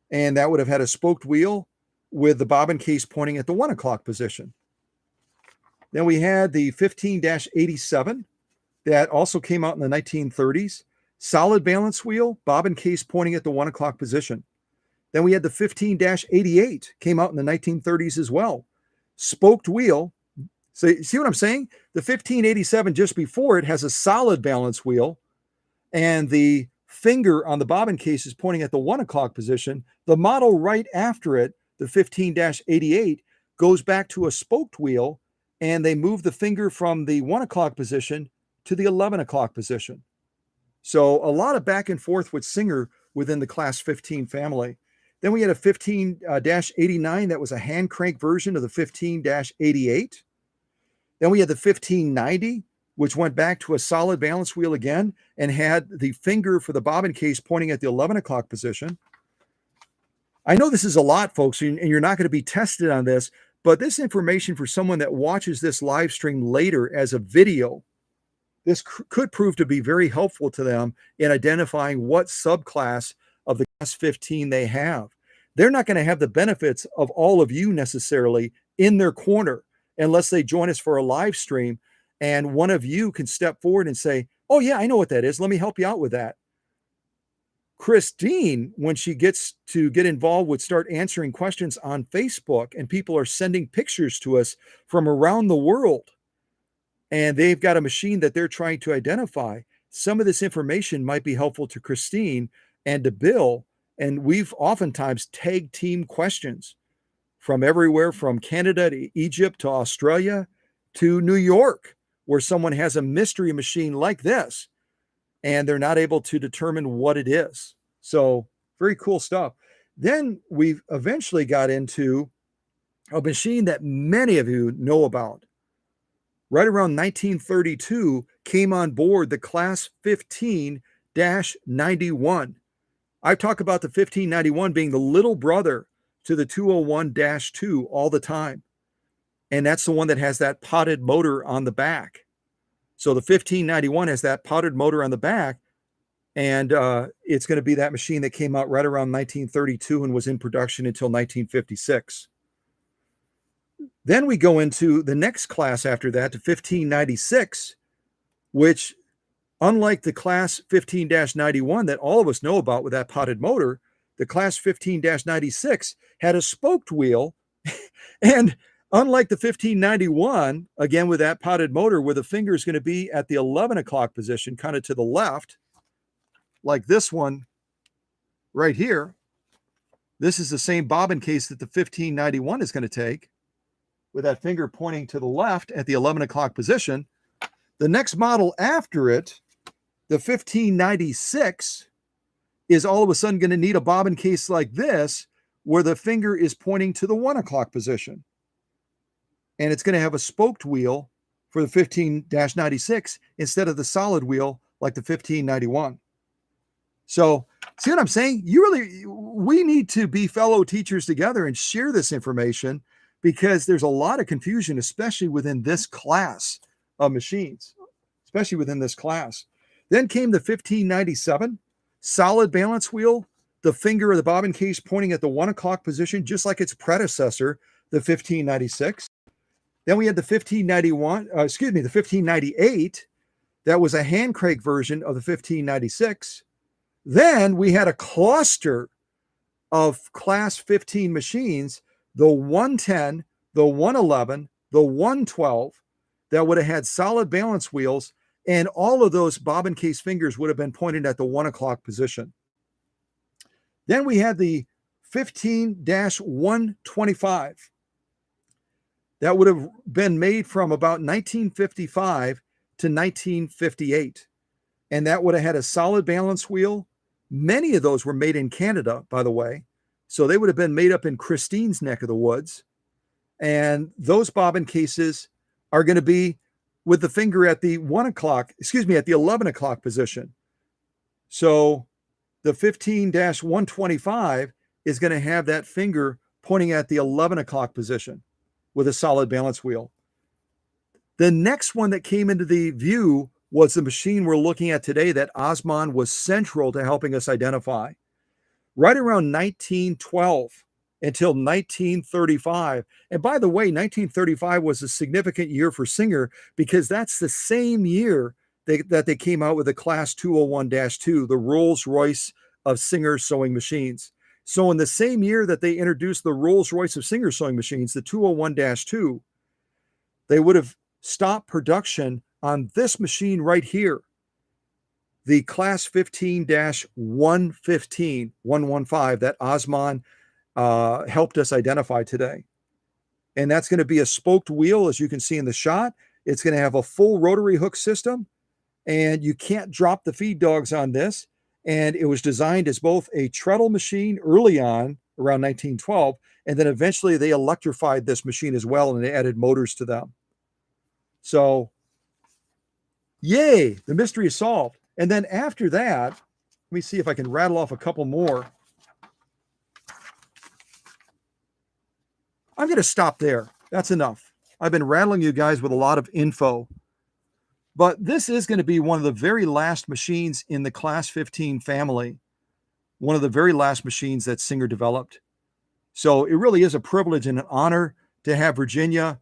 and that would have had a spoked wheel with the bobbin case pointing at the 1 o'clock position. Then we had the 15-87 that also came out in the 1930s. Solid balance wheel, bobbin case pointing at the 1 o'clock position. Then we had the 15-88, came out in the 1930s as well. Spoked wheel. So see what I'm saying? The 15-87 just before it has a solid balance wheel, and the finger on the bobbin case is pointing at the 1 o'clock position. The model right after it, the 15-88, goes back to a spoked wheel, and they move the finger from the 1 o'clock position to the 11 o'clock position. So a lot of back and forth with Singer within the class 15 family. Then we had a 15-89 that was a hand crank version of the 15-88. Then we had the 15-90, which went back to a solid balance wheel again and had the finger for the bobbin case pointing at the 11 o'clock position. I know this is a lot, folks, and you're not going to be tested on this, but this information for someone that watches this live stream later as a video, this could prove to be very helpful to them in identifying what subclass of the class 15 they have. They're not going to have the benefits of all of you necessarily in their corner unless they join us for a live stream, and one of you can step forward and say, oh yeah, I know what that is. Let me help you out with that. Christine, when she gets to get involved with start answering questions on Facebook, and people are sending pictures to us from around the world, and they've got a machine that they're trying to identify, some of this information might be helpful to Christine and to Bill. And we've oftentimes tag team questions from everywhere from Canada to Egypt to Australia to New York, where someone has a mystery machine like this and they're not able to determine what it is. So very cool stuff. Then we eventually got into a machine that many of you know about. Right around 1932 came on board the class 15-91. I talk about the 1591 being the little brother to the 201-2 all the time. And that's the one that has that potted motor on the back. So the 1591 has that potted motor on the back, and it's going to be that machine that came out right around 1932 and was in production until 1956. Then we go into the next class after that, to 1596, which, unlike the class 15-91 that all of us know about with that potted motor, the class 15-96 had a spoked wheel And unlike the 1591, again, with that potted motor, where the finger is going to be at the 11 o'clock position, kind of to the left, like this one right here, this is the same bobbin case that the 1591 is going to take, with that finger pointing to the left at the 11 o'clock position. The next model after it, the 1596, is all of a sudden going to need a bobbin case like this, where the finger is pointing to the 1 o'clock position. And it's going to have a spoked wheel for the 15-96 instead of the solid wheel like the 1591. So, see what I'm saying? We need to be fellow teachers together and share this information, because there's a lot of confusion, especially within this class of machines, especially within this class. Then came the 1597, solid balance wheel, the finger of the bobbin case pointing at the 1 o'clock position, just like its predecessor, the 1596. Then we had the 1598. That was a hand crank version of the 1596. Then we had a cluster of class 15 machines, the 110, the 111, the 112, that would have had solid balance wheels, and all of those bobbin case fingers would have been pointed at the 1 o'clock position. Then we had the 15-125. That would have been made from about 1955 to 1958. And that would have had a solid balance wheel. Many of those were made in Canada, by the way. So they would have been made up in Christine's neck of the woods. And those bobbin cases are going to be with the finger at the 11 o'clock position. So the 15-125 is going to have that finger pointing at the 11 o'clock position with a solid balance wheel. The next one that came into the view was the machine we're looking at today that Osman was central to helping us identify. Right around 1912 until 1935. And by the way, 1935 was a significant year for Singer, because that's the same year that they came out with the Class 201-2, the Rolls-Royce of Singer sewing machines. So in the same year that they introduced the Rolls-Royce of Singer sewing machines, the 201-2, they would have stopped production on this machine right here, the Class 15-115, 115, that Osman helped us identify today. And that's going to be a spoked wheel, as you can see in the shot. It's going to have a full rotary hook system, and you can't drop the feed dogs on this. And it was designed as both a treadle machine early on, around 1912, and then eventually they electrified this machine as well, and they added motors to them. So, yay, the mystery is solved. And then after that, let me see if I can rattle off a couple more. I'm going to stop there. That's enough. I've been rattling you guys with a lot of info. But this is going to be one of the very last machines in the Class 15 family, one of the very last machines that Singer developed. So it really is a privilege and an honor to have Virginia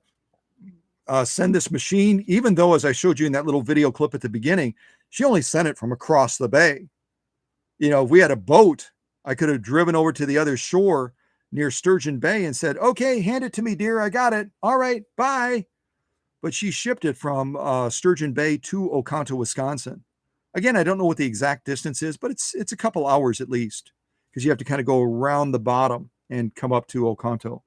send this machine, even though, as I showed you in that little video clip at the beginning, she only sent it from across the bay. You know, if we had a boat, I could have driven over to the other shore near Sturgeon Bay and said, okay, hand it to me, dear. I got it. All right, bye. But she shipped it from Sturgeon Bay to Oconto, Wisconsin. Again, I don't know what the exact distance is, but it's a couple hours at least, because you have to kind of go around the bottom and come up to Oconto.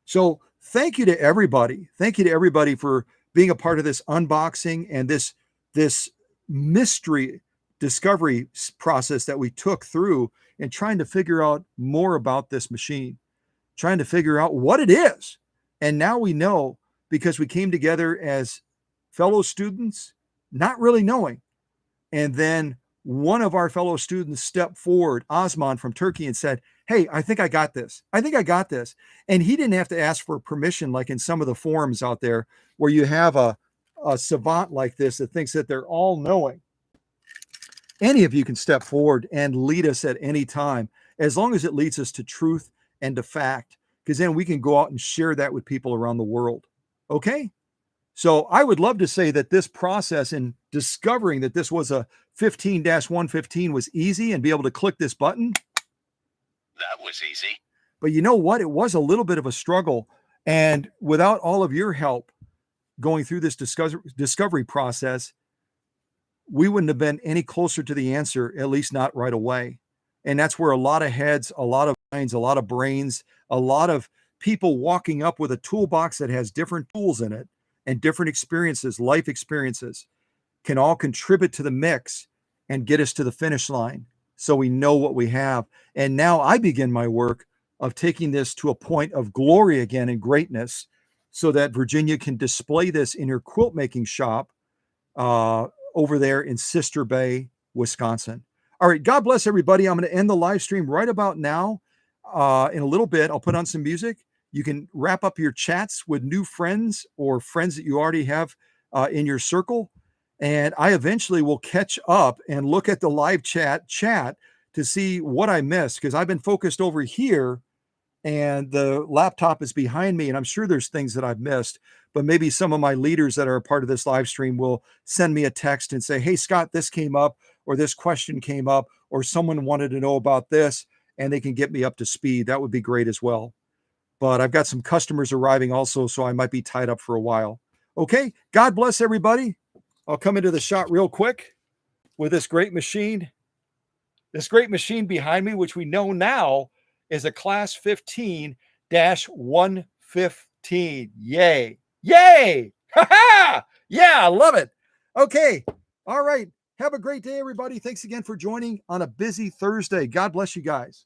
So thank you to everybody. Thank you to everybody for being a part of this unboxing and this mystery discovery process that we took through, and trying to figure out more about this machine, trying to figure out what it is. And now we know, because we came together as fellow students, not really knowing. And then one of our fellow students stepped forward, Osman from Turkey, and said, hey, I think I got this. I think I got this. And he didn't have to ask for permission like in some of the forums out there where you have a savant like this that thinks that they're all knowing. Any of you can step forward and lead us at any time, as long as it leads us to truth and to fact, because then we can go out and share that with people around the world. Okay? So I would love to say that this process in discovering that this was a 15-115 was easy, and be able to click this button. That was easy. But you know what? It was a little bit of a struggle. And without all of your help going through this discovery process, we wouldn't have been any closer to the answer, at least not right away. And that's where a lot of heads, a lot of minds, a lot of brains, a lot of people walking up with a toolbox that has different tools in it and different experiences, life experiences, can all contribute to the mix and get us to the finish line so we know what we have. And now I begin my work of taking this to a point of glory again and greatness so that Virginia can display this in her quilt making shop over there in Sister Bay, Wisconsin. All right, God bless everybody. I'm going to end the live stream right about now. In a little bit, I'll put on some music. You can wrap up your chats with new friends or friends that you already have in your circle. And I eventually will catch up and look at the live chat to see what I missed, because I've been focused over here and the laptop is behind me, and I'm sure there's things that I've missed. But maybe some of my leaders that are a part of this live stream will send me a text and say, hey, Scott, this came up, or this question came up, or someone wanted to know about this, and they can get me up to speed. That would be great as well. But I've got some customers arriving also, so I might be tied up for a while. Okay, God bless everybody. I'll come into the shot real quick with this great machine. This great machine behind me, which we know now is a Class 15-115. Yay. Yay. Ha ha. Yeah, I love it. Okay. All right. Have a great day, everybody. Thanks again for joining on a busy Thursday. God bless you guys.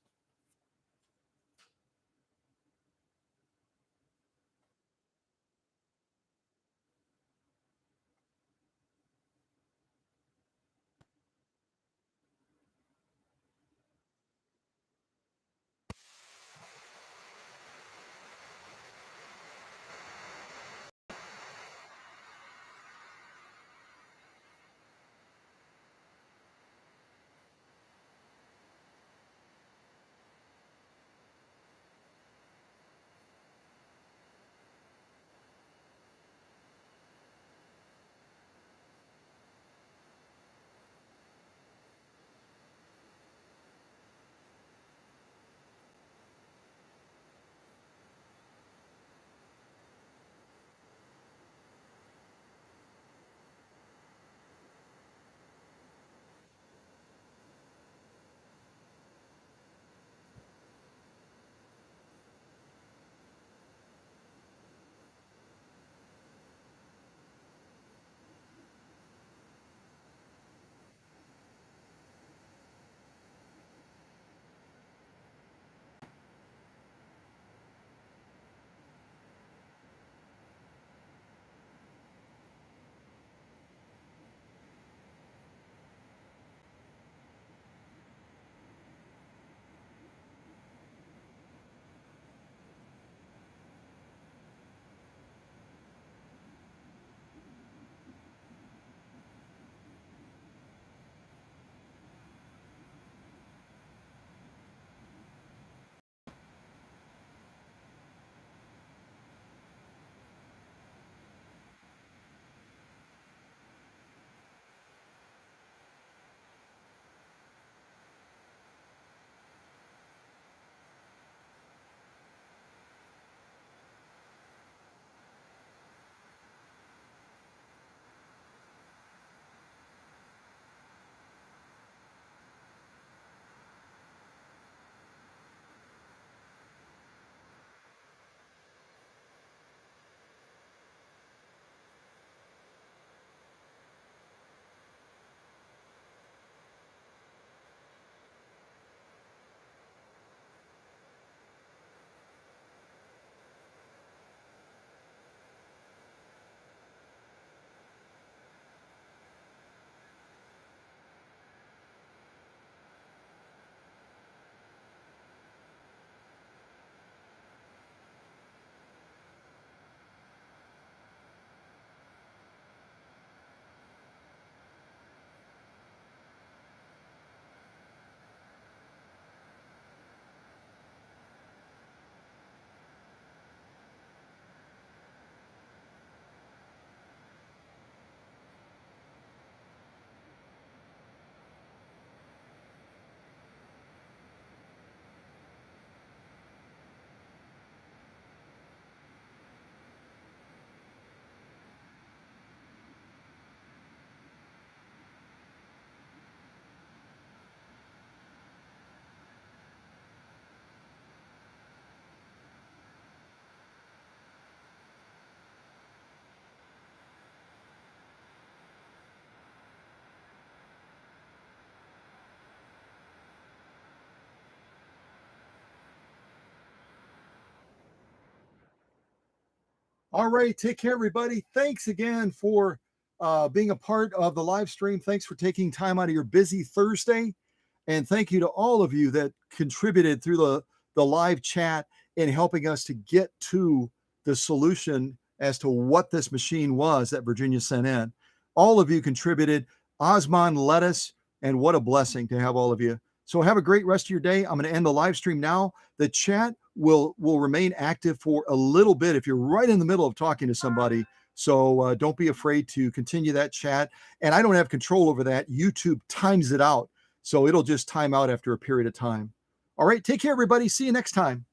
All right. Take care, everybody. Thanks again for being a part of the live stream. Thanks for taking time out of your busy Thursday. And thank you to all of you that contributed through the live chat in helping us to get to the solution as to what this machine was that Virginia sent in. All of you contributed. Osmond led us, and what a blessing to have all of you. So have a great rest of your day. I'm going to end the live stream now. The chat will remain active for a little bit if you're right in the middle of talking to somebody. So don't be afraid to continue that chat. And I don't have control over that. YouTube times it out. So it'll just time out after a period of time. All right. Take care, everybody. See you next time.